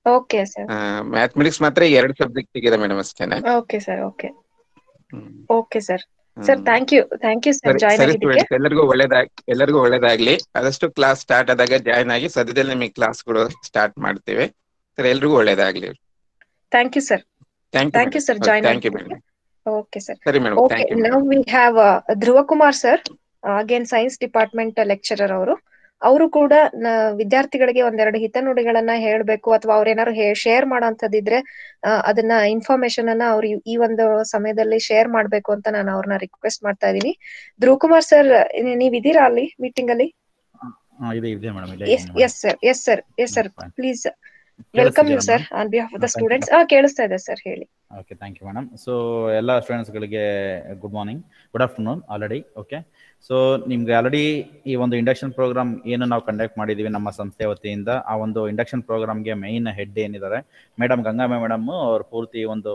Okay sir. ಮ್ಯಾಥಮೆಟಿಕ್ಸ್ ಮಾತ್ರ 2 ಸಬ್ಜೆಕ್ಟ್ ಇದೆ ಮೇಡಮ್ ಅಷ್ಟೇನೆ. Okay sir. Okay okay sir. Sir thank you sir join ಆಗಿದ್ದಕ್ಕೆ. ಎಲ್ಲರಿಗೂ ಒಳ್ಳೇದಾಗ್ಲಿ. ಆದಷ್ಟು ಕ್ಲಾಸ್ ಸ್ಟಾರ್ಟ್ ಆದಾಗ ಜಾಯ್ನ್ ಆಗಿ. ಸದ್ಯದಲ್ಲಿ ನಿಮಗೆ ಕ್ಲಾಸ್ಗಳು ಸ್ಟಾರ್ಟ್ ಮಾಡ್ತೇವೆ ಸರ್. ಎಲ್ರಿಗೂ ಒಳ್ಳೇದಾಗ್ಲಿ. Thank you sir. Thank you sir join ಆಗಿದ್ದಕ್ಕೆ. Okay sir. ಸರಿ madam. Okay, now we have Dhruva Kumar sir, again science department lecturer. ಅವರು ಕೂಡ ವಿದ್ಯಾರ್ಥಿಗಳಿಗೆ ಒಂದೆರಡು ಹಿತನುಡಿಗಳನ್ನ ಹೇಳ್ಬೇಕು ಅಥವಾ ಅವ್ರೇನಾದ್ರು ಶೇರ್ ಮಾಡೋಂಥದ್ದಿದ್ರೆ ಅದನ್ನ ಇನ್ಫಾರ್ಮೇಶನ್ ಅನ್ನ ಅವ್ರು ಈ ಒಂದು ಸಮಯದಲ್ಲಿ ಶೇರ್ ಮಾಡ್ಬೇಕು ಅಂತ ನಾನು ಅವ್ರನ್ನ ರಿಕ್ವೆಸ್ಟ್ ಮಾಡ್ತಾ ಇದೀನಿ. ಧ್ರುವ ಕುಮಾರ್ ಸರ್, ನೀವಿದ್ದೀರಾ ಅಲ್ಲಿ ಮೀಟಿಂಗ್ ಅಲ್ಲಿ? Yes sir please welcome you sir on behalf of the students. ಕೇಳಿಸ್ತಾ ಇದೆ ಸರ್, ಹೇಳಿ. Okay, thank you madam. So ಎಲ್ಲ ಸ್ಟೂಡೆಂಟ್ಸ್ಗಳಿಗೆ good morning, good afternoon already. Okay, so ನಿಮ್ಗೆ ಆಲ್ರೆಡಿ ಈ ಒಂದು ಇಂಡಕ್ಷನ್ ಪ್ರೋಗ್ರಾಮ್ ಏನು ನಾವು ಕಂಡಕ್ಟ್ ಮಾಡಿದ್ದೀವಿ ನಮ್ಮ ಸಂಸ್ಥೆ ವತಿಯಿಂದ, ಆ ಒಂದು ಇಂಡಕ್ಷನ್ ಪ್ರೋಗ್ರಾಮ್ಗೆ ಮೈನ್ ಹೆಡ್ ಏನಿದ್ದಾರೆ ಮೇಡಮ್ ಗಂಗಾಮೆ ಮೇಡಮ್, ಅವ್ರು ಪೂರ್ತಿ ಒಂದು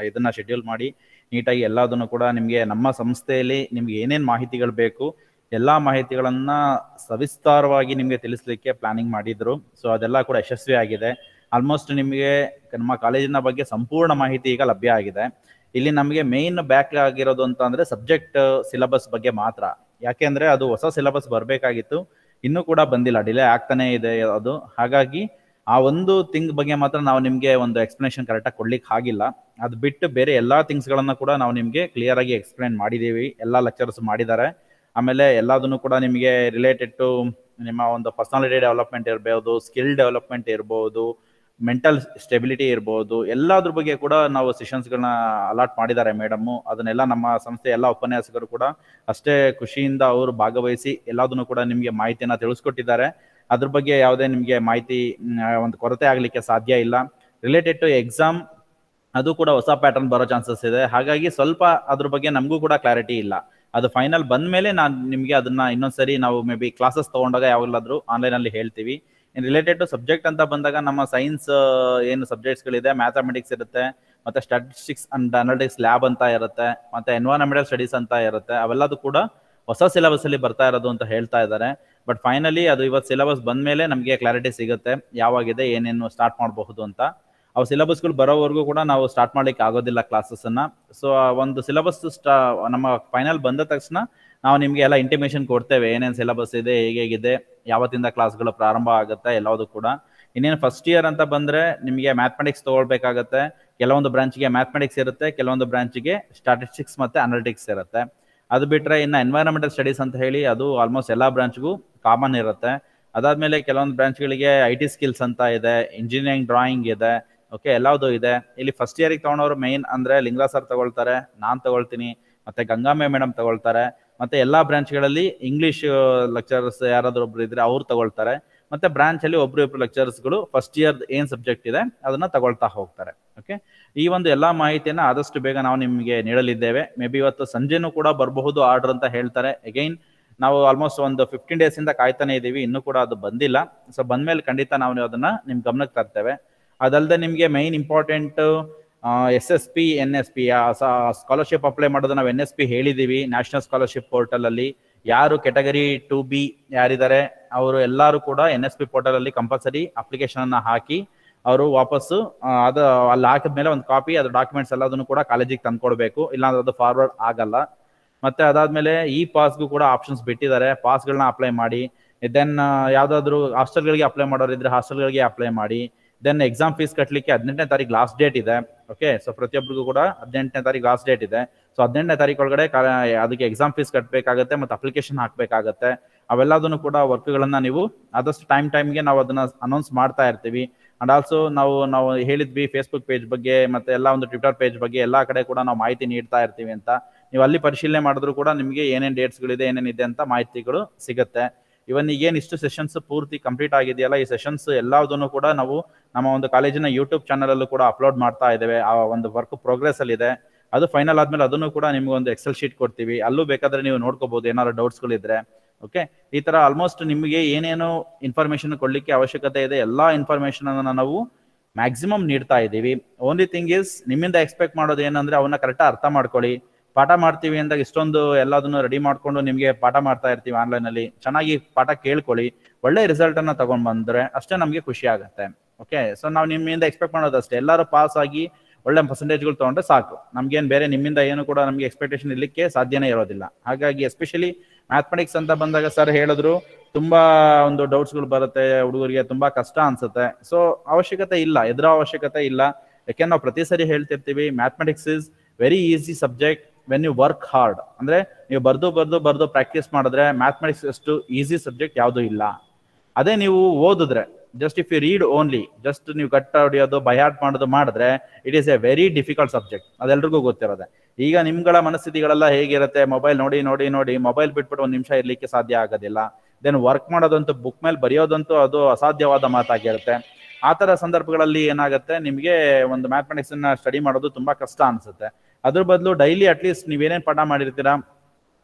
ಇದನ್ನ ಶೆಡ್ಯೂಲ್ ಮಾಡಿ ನೀಟಾಗಿ ಎಲ್ಲದನ್ನು ಕೂಡ ನಿಮಗೆ ನಮ್ಮ ಸಂಸ್ಥೆಯಲ್ಲಿ ನಿಮ್ಗೆ ಏನೇನು ಮಾಹಿತಿಗಳು ಬೇಕು ಎಲ್ಲ ಮಾಹಿತಿಗಳನ್ನ ಸವಿಸ್ತಾರವಾಗಿ ನಿಮಗೆ ತಿಳಿಸ್ಲಿಕ್ಕೆ ಪ್ಲಾನಿಂಗ್ ಮಾಡಿದ್ರು. ಸೊ ಅದೆಲ್ಲ ಕೂಡ ಯಶಸ್ವಿ ಆಗಿದೆ. ಆಲ್ಮೋಸ್ಟ್ ನಿಮಗೆ ನಮ್ಮ ಕಾಲೇಜಿನ ಬಗ್ಗೆ ಸಂಪೂರ್ಣ ಮಾಹಿತಿ ಈಗ ಲಭ್ಯ ಆಗಿದೆ. ಇಲ್ಲಿ ನಮಗೆ ಮೇನ್ ಬ್ಯಾಕ್ ಆಗಿರೋದು ಅಂತ ಅಂದ್ರೆ ಸಬ್ಜೆಕ್ಟ್ ಸಿಲೆಬಸ್ ಬಗ್ಗೆ ಮಾತ್ರ. ಯಾಕೆಂದ್ರೆ ಅದು ಹೊಸ ಸಿಲೆಬಸ್ ಬರಬೇಕಾಗಿತ್ತು, ಇನ್ನೂ ಕೂಡ ಬಂದಿಲ್ಲ, ಡಿಲೇ ಆಗ್ತಾನೆ ಇದೆ ಅದು. ಹಾಗಾಗಿ ಆ ಒಂದು ಥಿಂಗ್ ಬಗ್ಗೆ ಮಾತ್ರ ನಾವು ನಿಮಗೆ ಒಂದು ಎಕ್ಸ್ಪ್ಲನೇಷನ್ ಕರೆಕ್ಟಾಗಿ ಕೊಡ್ಲಿಕ್ಕೆ ಆಗಿಲ್ಲ. ಅದು ಬಿಟ್ಟು ಬೇರೆ ಎಲ್ಲಾ ಥಿಂಗ್ಸ್ಗಳನ್ನ ಕೂಡ ನಾವು ನಿಮಗೆ ಕ್ಲಿಯರ್ ಆಗಿ ಎಕ್ಸ್ಪ್ಲೇನ್ ಮಾಡಿದ್ದೀವಿ, ಎಲ್ಲ ಲೆಕ್ಚರ್ಸ್ ಮಾಡಿದ್ದಾರೆ. ಆಮೇಲೆ ಎಲ್ಲದನ್ನು ಕೂಡ ನಿಮಗೆ ರಿಲೇಟೆಡ್ ಟು ನಿಮ್ಮ ಒಂದು ಪರ್ಸನಾಲಿಟಿ ಡೆವಲಪ್ಮೆಂಟ್ ಇರ್ಬೋದು, ಸ್ಕಿಲ್ ಡೆವಲಪ್ಮೆಂಟ್ ಇರ್ಬೋದು, ಮೆಂಟಲ್ ಸ್ಟೆಬಿಲಿಟಿ ಇರ್ಬೋದು, ಎಲ್ಲದ್ರ ಬಗ್ಗೆ ಕೂಡ ನಾವು ಸೆಷನ್ಸ್ಗಳನ್ನ ಅಲಾಟ್ ಮಾಡಿದ್ದಾರೆ ಮೇಡಮ್ಮು. ಅದನ್ನೆಲ್ಲ ನಮ್ಮ ಸಂಸ್ಥೆ ಎಲ್ಲ ಉಪನ್ಯಾಸಕರು ಕೂಡ ಅಷ್ಟೇ ಖುಷಿಯಿಂದ ಅವರು ಭಾಗವಹಿಸಿ ಎಲ್ಲದನ್ನು ಕೂಡ ನಿಮಗೆ ಮಾಹಿತಿಯನ್ನು ತಿಳಿಸ್ಕೊಟ್ಟಿದ್ದಾರೆ. ಅದ್ರ ಬಗ್ಗೆ ಯಾವುದೇ ನಿಮಗೆ ಮಾಹಿತಿ ಒಂದು ಕೊರತೆ ಆಗಲಿಕ್ಕೆ ಸಾಧ್ಯ ಇಲ್ಲ. ರಿಲೇಟೆಡ್ ಟು ಎಕ್ಸಾಮ್ ಅದು ಕೂಡ ಹೊಸ ಪ್ಯಾಟರ್ನ್ ಬರೋ ಚಾನ್ಸಸ್ ಇದೆ. ಹಾಗಾಗಿ ಸ್ವಲ್ಪ ಅದ್ರ ಬಗ್ಗೆ ನಮಗೂ ಕೂಡ ಕ್ಲಾರಿಟಿ ಇಲ್ಲ. ಅದು ಫೈನಲ್ ಬಂದ ಮೇಲೆ ನಾನು ನಿಮಗೆ ಅದನ್ನ ಇನ್ನೊಂದ್ಸರಿ ನಾವು ಮೇ ಬಿ ಕ್ಲಾಸಸ್ ತೊಗೊಂಡಾಗ ಯಾವಾಗಲಾದರೂ ಆನ್ಲೈನಲ್ಲಿ ಹೇಳ್ತೀವಿ. ರಿಲೇಟೆಡ್ ಟು ಸಬ್ಜೆಕ್ಟ್ ಅಂತ ಬಂದಾಗ ನಮ್ಮ ಸೈನ್ಸ್ ಏನು ಸಬ್ಜೆಕ್ಟ್ಸ್ಗಳಿದೆ, ಮ್ಯಾಥಮೆಟಿಕ್ಸ್ ಇರುತ್ತೆ, ಮತ್ತೆ ಸ್ಟಾಟಿಸ್ಟಿಕ್ಸ್ ಅಂಡ್ ಅನಾಲಿಟಿಕ್ಸ್ ಲ್ಯಾಬ್ ಅಂತ ಇರುತ್ತೆ, ಮತ್ತೆ ಎನ್ವೈರನ್ಮೆಂಟಲ್ ಸ್ಟಡೀಸ್ ಅಂತ ಇರುತ್ತೆ. ಅವೆಲ್ಲದು ಕೂಡ ಹೊಸ ಸಿಲೆಬಸ್ ಅಲ್ಲಿ ಬರ್ತಾ ಇರೋದು ಅಂತ ಹೇಳ್ತಾ ಇದ್ದಾರೆ. ಬಟ್ ಫೈನಲಿ ಅದು ಇವತ್ತು ಸಿಲೆಬಸ್ ಬಂದ ಮೇಲೆ ನಮಗೆ ಕ್ಲಾರಿಟಿ ಸಿಗುತ್ತೆ ಯಾವಾಗಿದೆ, ಏನೇನು ಸ್ಟಾರ್ಟ್ ಮಾಡಬಹುದು ಅಂತ. ಅವು ಸಿಲೆಬಸ್ಗಳು ಬರೋವರೆಗೂ ಕೂಡ ನಾವು ಸ್ಟಾರ್ಟ್ ಮಾಡ್ಲಿಕ್ಕೆ ಆಗೋದಿಲ್ಲ ಕ್ಲಾಸಸ್ಸನ್ನು. ಸೊ ಒಂದು ಸಿಲೆಬಸ್ ನಮ್ಮ ಫೈನಲ್ ಬಂದ ತಕ್ಷಣ ನಾವು ನಿಮಗೆ ಎಲ್ಲ ಇಂಟಿಮೇಷನ್ ಕೊಡ್ತೇವೆ, ಏನೇನು ಸಿಲೆಬಸ್ ಇದೆ, ಹೇಗಿದೆ, ಯಾವತ್ತಿಂದ ಕ್ಲಾಸ್ಗಳು ಪ್ರಾರಂಭ ಆಗುತ್ತೆ ಎಲ್ಲವುದು ಕೂಡ. ಇನ್ನೇನು ಫಸ್ಟ್ ಇಯರ್ ಅಂತ ಬಂದರೆ ನಿಮಗೆ ಮ್ಯಾಥಮೆಟಿಕ್ಸ್ ತೊಗೊಳ್ಬೇಕಾಗತ್ತೆ. ಕೆಲವೊಂದು ಬ್ರಾಂಚ್ಗೆ ಮ್ಯಾಥಮೆಟಿಕ್ಸ್ ಇರುತ್ತೆ, ಕೆಲವೊಂದು ಬ್ರಾಂಚಿಗೆ ಸ್ಟಾಟಿಸ್ಟಿಕ್ಸ್ ಮತ್ತು ಅನಾಲಿಟಿಕ್ಸ್ ಇರುತ್ತೆ. ಅದು ಬಿಟ್ಟರೆ ಇನ್ನು ಎನ್ವೈರನ್ಮೆಂಟಲ್ ಸ್ಟಡೀಸ್ ಅಂತ ಹೇಳಿ ಅದು ಆಲ್ಮೋಸ್ಟ್ ಎಲ್ಲ ಬ್ರಾಂಚ್ಗೂ ಕಾಮನ್ ಇರುತ್ತೆ. ಅದಾದಮೇಲೆ ಕೆಲವೊಂದು ಬ್ರಾಂಚ್ಗಳಿಗೆ IT ಸ್ಕಿಲ್ಸ್ ಅಂತ ಇದೆ, ಇಂಜಿನಿಯರಿಂಗ್ ಡ್ರಾಯಿಂಗ್ ಇದೆ, ಓಕೆ ಎಲ್ಲವುದು ಇದೆ. ಇಲ್ಲಿ ಫಸ್ಟ್ ಇಯರಿಗೆ ತೊಗೊಳೋರು ಮೇನ್ ಅಂದರೆ ಲಿಂಗರಾಜ್ ಸರ್ ತಗೊಳ್ತಾರೆ, ನಾನು ತಗೊಳ್ತೀನಿ, ಮತ್ತು ಗಂಗಾಮೆ ಮೇಡಮ್ ತಗೊಳ್ತಾರೆ, ಮತ್ತು ಎಲ್ಲ ಬ್ರಾಂಚ್ಗಳಲ್ಲಿ ಇಂಗ್ಲೀಷ್ ಲೆಕ್ಚರ್ಸ್ ಯಾರಾದರೂ ಒಬ್ರು ಇದ್ರೆ ಅವ್ರು ತಗೊಳ್ತಾರೆ. ಮತ್ತು ಬ್ರಾಂಚಲ್ಲಿ ಒಬ್ರು ಲೆಕ್ಚರ್ಸ್ಗಳು ಫಸ್ಟ್ ಇಯರ್ ಏನು ಸಬ್ಜೆಕ್ಟ್ ಇದೆ ಅದನ್ನು ತಗೊಳ್ತಾ ಹೋಗ್ತಾರೆ. ಓಕೆ, ಈ ಒಂದು ಎಲ್ಲ ಮಾಹಿತಿಯನ್ನು ಆದಷ್ಟು ಬೇಗ ನಾವು ನಿಮಗೆ ನೀಡಲಿದ್ದೇವೆ. ಮೇ ಬಿ ಇವತ್ತು ಸಂಜೆನೂ ಕೂಡ ಬರಬಹುದು ಆರ್ಡರ್ ಅಂತ ಹೇಳ್ತಾರೆ. ಅಗೈನ್ ನಾವು ಆಲ್ಮೋಸ್ಟ್ ಒಂದು 15 ಡೇಸಿಂದ ಕಾಯ್ತಾನೆ ಇದ್ದೀವಿ, ಇನ್ನೂ ಕೂಡ ಅದು ಬಂದಿಲ್ಲ. ಸೊ ಬಂದಮೇಲೆ ಖಂಡಿತ ನಾವು ಅದನ್ನು ನಿಮ್ಮ ಗಮನಕ್ಕೆ ತರ್ತೇವೆ. ಅದಲ್ಲದೆ ನಿಮಗೆ main important SSP NSP scholarship apply ಮಾಡೋದು ನಾವು NSP ಹೇಳಿದ್ದೀವಿ ನ್ಯಾಷನಲ್ ಸ್ಕಾಲರ್ಶಿಪ್ ಪೋರ್ಟಲಲ್ಲಿ. ಯಾರು ಕೆಟಗರಿ 2B ಯಾರಿದ್ದಾರೆ ಅವರು ಎಲ್ಲರೂ ಕೂಡ NSP ಪೋರ್ಟಲ್ ಅಲ್ಲಿ ಕಂಪಲ್ಸರಿ ಅಪ್ಲಿಕೇಶನ್ ಅನ್ನ ಹಾಕಿ ಅವರು ವಾಪಸ್ಸು ಅದು ಅಲ್ಲಿ ಹಾಕಿದ್ಮೇಲೆ ಒಂದು ಕಾಪಿ ಅದ್ರ ಡಾಕ್ಯುಮೆಂಟ್ಸ್ ಎಲ್ಲದನ್ನು ಕೂಡ ಕಾಲೇಜಿಗೆ ತಂದ್ಕೊಡ್ಬೇಕು, ಇಲ್ಲಾಂದ್ರೆ ಅದು ಫಾರ್ವರ್ಡ್ ಆಗಲ್ಲ. ಮತ್ತೆ ಅದಾದ್ಮೇಲೆ ಈ ಪಾಸ್ಗೂ ಕೂಡ ಆಪ್ಷನ್ಸ್ ಬಿಟ್ಟಿದ್ದಾರೆ, ಪಾಸ್ಗಳನ್ನ ಅಪ್ಲೈ ಮಾಡಿ. ದೆನ್ ಯಾವ್ದಾದ್ರು ಹಾಸ್ಟೆಲ್ಗಳಿಗೆ ಅಪ್ಲೈ ಮಾಡೋರಿದ್ರೆ ಹಾಸ್ಟೆಲ್ಗಳಿಗೆ ಅಪ್ಲೈ ಮಾಡಿ. ದೆನ್ ಎಕ್ಸಾಮ್ ಫೀಸ್ ಕಟ್ಟಲಿಕ್ಕೆ 18ನೇ ತಾರೀಕು ಲಾಸ್ಟ್ ಡೇಟ್ ಇದೆ. ಓಕೆ, ಸೊ ಪ್ರತಿಯೊಬ್ಬರಿಗೂ ಕೂಡ 18ನೇ ತಾರೀಕು ಲಾಸ್ಟ್ ಡೇಟ್ ಇದೆ. ಸೊ 18ನೇ ತಾರೀಕು ಒಳಗಡೆ ಅದಕ್ಕೆ ಎಕ್ಸಾಮ್ ಫೀಸ್ ಕಟ್ಟಬೇಕಾಗತ್ತೆ ಮತ್ತು ಅಪ್ಲಿಕೇಶನ್ ಹಾಕಬೇಕಾಗತ್ತೆ. ಅವೆಲ್ಲದನ್ನು ಕೂಡ ವರ್ಕ್ಗಳನ್ನ ನೀವು ಆದಷ್ಟು ಟೈಮ್ಗೆ ನಾವು ಅದನ್ನ ಅನೌನ್ಸ್ ಮಾಡ್ತಾ ಇರ್ತೀವಿ. ಅಂಡ್ ಆಲ್ಸೋ ನಾವು ಹೇಳಿದ್ವಿ ಫೇಸ್ಬುಕ್ ಪೇಜ್ ಬಗ್ಗೆ ಮತ್ತೆ ಎಲ್ಲ ಒಂದು ಟ್ವಿಟರ್ ಪೇಜ್ ಬಗ್ಗೆ ಎಲ್ಲ ಕಡೆ ಕೂಡ ನಾವು ಮಾಹಿತಿ ನೀಡ್ತಾ ಇರ್ತೀವಿ ಅಂತ. ನೀವು ಅಲ್ಲಿ ಪರಿಶೀಲನೆ ಮಾಡಿದ್ರು ಕೂಡ ನಿಮಗೆ ಏನೇನು ಡೇಟ್ಸ್ಗಳಿದೆ ಏನೇನಿದೆ ಅಂತ ಮಾಹಿತಿಗಳು ಸಿಗುತ್ತೆ. ಇವನ್ ಈಗೇನು ಇಷ್ಟು ಸೆಷನ್ಸ್ ಪೂರ್ತಿ ಕಂಪ್ಲೀಟ್ ಆಗಿದೆಯಲ್ಲ, ಈ ಸೆಷನ್ಸ್ ಎಲ್ಲದನ್ನು ಕೂಡ ನಾವು ನಮ್ಮ ಒಂದು ಕಾಲೇಜಿನ ಯೂಟ್ಯೂಬ್ ಚಾನಲ್ ಅಲ್ಲೂ ಕೂಡ ಅಪ್ಲೋಡ್ ಮಾಡ್ತಾ ಇದ್ದೇವೆ. ಆ ಒಂದು ವರ್ಕ್ ಪ್ರೋಗ್ರೆಸ್ ಅಲ್ಲಿ ಇದೆ. ಅದು ಫೈನಲ್ ಆದ್ಮೇಲೆ ಅದನ್ನು ಕೂಡ ನಿಮ್ಗೆ ಒಂದು ಎಕ್ಸೆಲ್ ಶೀಟ್ ಕೊಡ್ತೀವಿ, ಅಲ್ಲೂ ಬೇಕಾದ್ರೆ ನೀವು ನೋಡ್ಕೋಬಹುದು ಏನಾದ್ರು ಡೌಟ್ಸ್ಗಳಿದ್ರೆ. ಓಕೆ, ಈ ತರ ಆಲ್ಮೋಸ್ಟ್ ನಿಮಗೆ ಏನೇನು ಇನ್ಫಾರ್ಮೇಶನ್ ಕೊಡ್ಲಿಕ್ಕೆ ಅವಶ್ಯಕತೆ ಇದೆ ಎಲ್ಲಾ ಇನ್ಫಾರ್ಮೇಶನ್ ಅನ್ನ ನಾವು ಮ್ಯಾಕ್ಸಿಮಮ್ ನೀಡ್ತಾ ಇದ್ದೀವಿ. ಓನ್ಲಿ ಥಿಂಗ್ ಇಸ್ ನಿಮ್ಮಿಂದ ಎಕ್ಸ್ಪೆಕ್ಟ್ ಮಾಡೋದು ಏನಂದ್ರೆ ಅವನ್ನ ಕರೆಕ್ಟಾಗಿ ಅರ್ಥ ಮಾಡ್ಕೊಳ್ಳಿ. ಪಾಠ ಮಾಡ್ತೀವಿ ಅಂದಾಗ ಇಷ್ಟೊಂದು ಎಲ್ಲದನ್ನು ರೆಡಿ ಮಾಡ್ಕೊಂಡು ನಿಮ್ಗೆ ಪಾಠ ಮಾಡ್ತಾ ಇರ್ತೀವಿ ಆನ್ಲೈನ್ ಅಲ್ಲಿ, ಚೆನ್ನಾಗಿ ಪಾಠ ಕೇಳ್ಕೊಳ್ಳಿ, ಒಳ್ಳೆ ರಿಸಲ್ಟ್ ಅನ್ನ ತಗೊಂಡ್ ಬಂದ್ರೆ ಅಷ್ಟೇ ನಮ್ಗೆ ಖುಷಿ ಆಗುತ್ತೆ. ಓಕೆ, ಸೊ ನಾವು ನಿಮ್ಮಿಂದ ಎಕ್ಸ್ಪೆಕ್ಟ್ ಮಾಡೋದು ಅಷ್ಟೇ, ಎಲ್ಲರೂ ಪಾಸ್ ಆಗಿ ಒಳ್ಳೆ ಪರ್ಸೆಂಟೇಜ್ಗಳು ತಗೊಂಡ್ರೆ ಸಾಕು. ನಮ್ಗೇನು ಬೇರೆ ನಿಮ್ಮಿಂದ ಏನು ಕೂಡ ನಮ್ಗೆ ಎಕ್ಸ್ಪೆಕ್ಟೇಷನ್ ಇರ್ಲಿಕ್ಕೆ ಸಾಧ್ಯನೇ ಇರೋದಿಲ್ಲ. ಹಾಗಾಗಿ ಎಸ್ಪೆಷಲಿ ಮ್ಯಾಥಮೆಟಿಕ್ಸ್ ಅಂತ ಬಂದಾಗ ಸರ್ ಹೇಳಿದ್ರು ತುಂಬಾ ಒಂದು ಡೌಟ್ಸ್ಗಳು ಬರುತ್ತೆ ಹುಡುಗರಿಗೆ, ತುಂಬಾ ಕಷ್ಟ ಅನ್ಸುತ್ತೆ. ಸೊ ಅವಶ್ಯಕತೆ ಇಲ್ಲ, ಎದುರ ಅವಶ್ಯಕತೆ ಇಲ್ಲ. ಯಾಕೆಂದ್ರೆ ನಾವು ಪ್ರತಿ ಸರಿ ಹೇಳ್ತಿರ್ತೀವಿ mathematics is very easy subject when you work hard. ಅಂದ್ರೆ ನೀವು ಬರ್ದು ಪ್ರಾಕ್ಟೀಸ್ ಮಾಡಿದ್ರೆ ಮ್ಯಾಥಮೆಟಿಕ್ಸ್ ಅಷ್ಟು ಈಸಿ ಸಬ್ಜೆಕ್ಟ್ ಯಾವುದೂ ಇಲ್ಲ. ಅದೇ ನೀವು ಓದಿದ್ರೆ just if you read only, just ನೀವು ಕಟ್ಟ ಹೊಡಿಯೋದು ಬೈಹಾರ್ಟ್ ಮಾಡೋದು ಮಾಡಿದ್ರೆ it is a very difficult subject, ಅದೆಲ್ರಿಗೂ ಗೊತ್ತಿರೋದೆ. ಈಗ ನಿಮ್ಗಳ ಮನಸ್ಥಿತಿಗಳೆಲ್ಲ ಹೇಗಿರುತ್ತೆ, ಮೊಬೈಲ್ ನೋಡಿ ಮೊಬೈಲ್ ಬಿಟ್ಬಿಟ್ಟು ಒಂದು ನಿಮಿಷ ಇರ್ಲಿಕ್ಕೆ ಸಾಧ್ಯ ಆಗೋದಿಲ್ಲ. ದೆನ್ ವರ್ಕ್ ಮಾಡೋದಂತೂ ಬುಕ್ ಮೇಲೆ ಬರೆಯೋದಂತೂ ಅದು ಅಸಾಧ್ಯವಾದ ಮಾತಾಗಿರುತ್ತೆ. ಆ ತರ ಸಂದರ್ಭಗಳಲ್ಲಿ ಏನಾಗುತ್ತೆ, ನಿಮಗೆ ಒಂದು ಮ್ಯಾಥಮೆಟಿಕ್ಸ್ ಅನ್ನ ಸ್ಟಡಿ ಮಾಡೋದು ತುಂಬಾ ಕಷ್ಟ ಅನ್ಸುತ್ತೆ. ಅದ್ರ ಬದಲು ಡೈಲಿ ಅಟ್ಲೀಸ್ಟ್ ನೀವೇನೇನು ಪಾಠ ಮಾಡಿರ್ತೀರಾ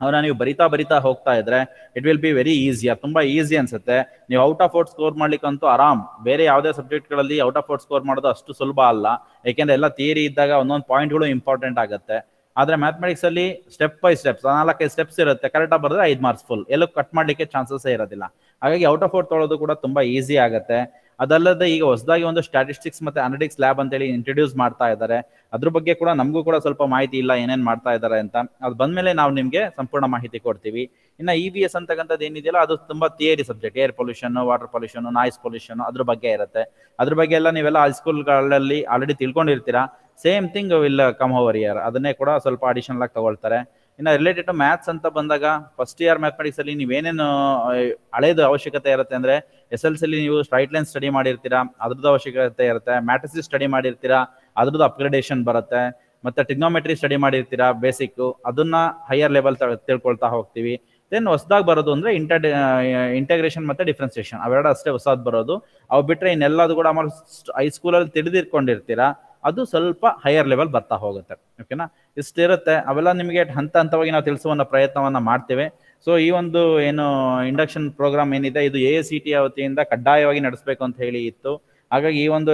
ಅವನ್ನ ನೀವು ಬರಿತಾ ಹೋಗ್ತಾ ಇದ್ರೆ it will be very easier, ತುಂಬಾ ಈಸಿ ಅನ್ಸುತ್ತೆ. ನೀವು ಔಟ್ ಆಫ್ ಔಟ್ ಸ್ಕೋರ್ ಮಾಡ್ಲಿಕ್ಕಂತೂ ಆರಾಮ್. ಬೇರೆ ಯಾವುದೇ ಸಬ್ಜೆಕ್ಟ್ಗಳಲ್ಲಿ ಔಟ್ ಆಫ್ ಔಟ್ ಸ್ಕೋರ್ ಮಾಡೋದು ಅಷ್ಟು ಸುಲಭ ಅಲ್ಲ, ಯಾಕೆಂದ್ರೆ ಎಲ್ಲ ಥಿಯರಿ ಇದ್ದಾಗ ಒಂದೊಂದು ಪಾಯಿಂಟ್ಗಳು ಇಂಪಾರ್ಟೆಂಟ್ ಆಗುತ್ತೆ. ಆದ್ರೆ ಮ್ಯಾಥಮೆಟಿಕ್ಸ್ ಅಲ್ಲಿ ಸ್ಟೆಪ್ ಬೈ ಸ್ಟೆಪ್ಸ್ 4-5 ಸ್ಟೆಪ್ಸ್ ಇರುತ್ತೆ, ಕರೆಕ್ಟಾಗಿ ಬರೆದ್ರೆ 5 ಮಾರ್ಕ್ಸ್ ಫುಲ್, ಎಲ್ಲೂ ಕಟ್ ಮಾಡ್ಲಿಕ್ಕೆ ಚಾನ್ಸಸ್ ಇರೋದಿಲ್ಲ. ಹಾಗಾಗಿ ಔಟ್ ಆಫ್ ಔಟ್ ತೊಳೋದು ಕೂಡ ತುಂಬಾ ಈಸಿ ಆಗುತ್ತೆ. ಅದಲ್ಲದೆ ಈಗ ಹೊಸದಾಗಿ ಒಂದು ಸ್ಟ್ಯಾಟಿಸ್ಟಿಕ್ಸ್ ಮತ್ತೆ ಅನಾಲಿಟಿಕ್ಸ್ ಲ್ಯಾಬ್ ಅಂತೇಳಿ ಇಂಟ್ರೊಡ್ಯೂಸ್ ಮಾಡ್ತಾ ಇದ್ದಾರೆ. ಅದ್ರ ಬಗ್ಗೆ ಕೂಡ ನಮಗೂ ಕೂಡ ಸ್ವಲ್ಪ ಮಾಹಿತಿ ಇಲ್ಲ ಏನೇನ್ ಮಾಡ್ತಾ ಇದ್ದಾರೆ ಅಂತ. ಅದು ಬಂದ್ಮೇಲೆ ನಾವು ನಿಮ್ಗೆ ಸಂಪೂರ್ಣ ಮಾಹಿತಿ ಕೊಡ್ತೀವಿ. ಇನ್ನ EVS ಅಂತಕ್ಕಂಥದ್ದು ಏನಿದೆಯಲ್ಲ ಅದು ತುಂಬಾ theory subject, air pollution, water pollution, noise pollution ಅದ್ರ ಬಗ್ಗೆ ಇರುತ್ತೆ. ಅದ್ರ ಬಗ್ಗೆ ಎಲ್ಲ ನೀವೆಲ್ಲ ಹೈಸ್ಕೂಲ್ಗಳಲ್ಲಿ ಆಲ್ರೆಡಿ ತಿಳ್ಕೊಂಡಿರ್ತೀರಾ. Same thing will come over year, ಅದನ್ನೇ ಕೂಡ ಸ್ವಲ್ಪ ಅಡಿಷನಲ್ ಆಗಿ ತಗೊಳ್ತಾರೆ. ಇನ್ನು ರಿಲೇಟೆಡ್ ಟು ಮ್ಯಾಥ್ಸ್ ಅಂತ ಬಂದಾಗ ಫಸ್ಟ್ ಇಯರ್ ಮ್ಯಾಥಮೆಟಿಕ್ಸ್ ಅಲ್ಲಿ ನೀವೇನೇನು ಹಳೇದು ಅವಶ್ಯಕತೆ ಇರುತ್ತೆ ಅಂದ್ರೆ SLC ಅಲ್ಲಿ ನೀವು ಸ್ಟ್ರೈಟ್ ಲೈನ್ ಸ್ಟಡಿ ಮಾಡಿರ್ತೀರಾ, ಅದ್ರದ್ದು ಅವಶ್ಯಕತೆ ಇರುತ್ತೆ. ಮ್ಯಾಟ್ರಿಸಸ್ ಸ್ಟಡಿ ಮಾಡಿರ್ತೀರಾ, ಅದ್ರದ್ದು ಅಪ್ಗ್ರೇಡೇಷನ್ ಬರುತ್ತೆ. ಮತ್ತೆ ಟ್ರಿಗ್ನೋಮೆಟ್ರಿ ಸ್ಟಡಿ ಮಾಡಿರ್ತೀರಾ ಬೇಸಿಕ್, ಅದನ್ನ ಹೈಯರ್ ಲೆವೆಲ್ ತಿಳ್ಕೊಳ್ತಾ ಹೋಗ್ತೀವಿ. ದೆನ್ ಹೊಸದಾಗಿ ಬರೋದು ಅಂದ್ರೆ ಇಂಟಗ್ರೇಷನ್ ಮತ್ತೆ ಡಿಫ್ರೆನ್ಸಿಯೇಷನ್, ಅವೆರಡು ಅಷ್ಟೇ ಹೊಸದು ಬರೋದು. ಅವು ಬಿಟ್ರೆ ಇನ್ನೆಲ್ಲದು ಕೂಡ ಹೈಸ್ಕೂಲಲ್ಲಿ ತಿಳಿದಿರ್ಕೊಂಡಿರ್ತೀರಾ, ಅದು ಸ್ವಲ್ಪ ಹೈಯರ್ ಲೆವೆಲ್ ಬರ್ತಾ ಹೋಗುತ್ತೆ. ಓಕೆನಾ, ಇಷ್ಟಿರುತ್ತೆ. ಅವೆಲ್ಲ ನಿಮಗೆ ಹಂತವಾಗಿ ನಾವು ತಿಳಿಸುವ ಪ್ರಯತ್ನವನ್ನ ಮಾಡ್ತೇವೆ. ಸೊ ಈ ಒಂದು ಏನು ಇಂಡಕ್ಷನ್ ಪ್ರೋಗ್ರಾಮ್ ಏನಿದೆ ಇದು AICTE ವತಿಯಿಂದ ಕಡ್ಡಾಯವಾಗಿ ನಡೆಸಬೇಕು ಅಂತ ಹೇಳಿ ಇತ್ತು. ಹಾಗಾಗಿ ಈ ಒಂದು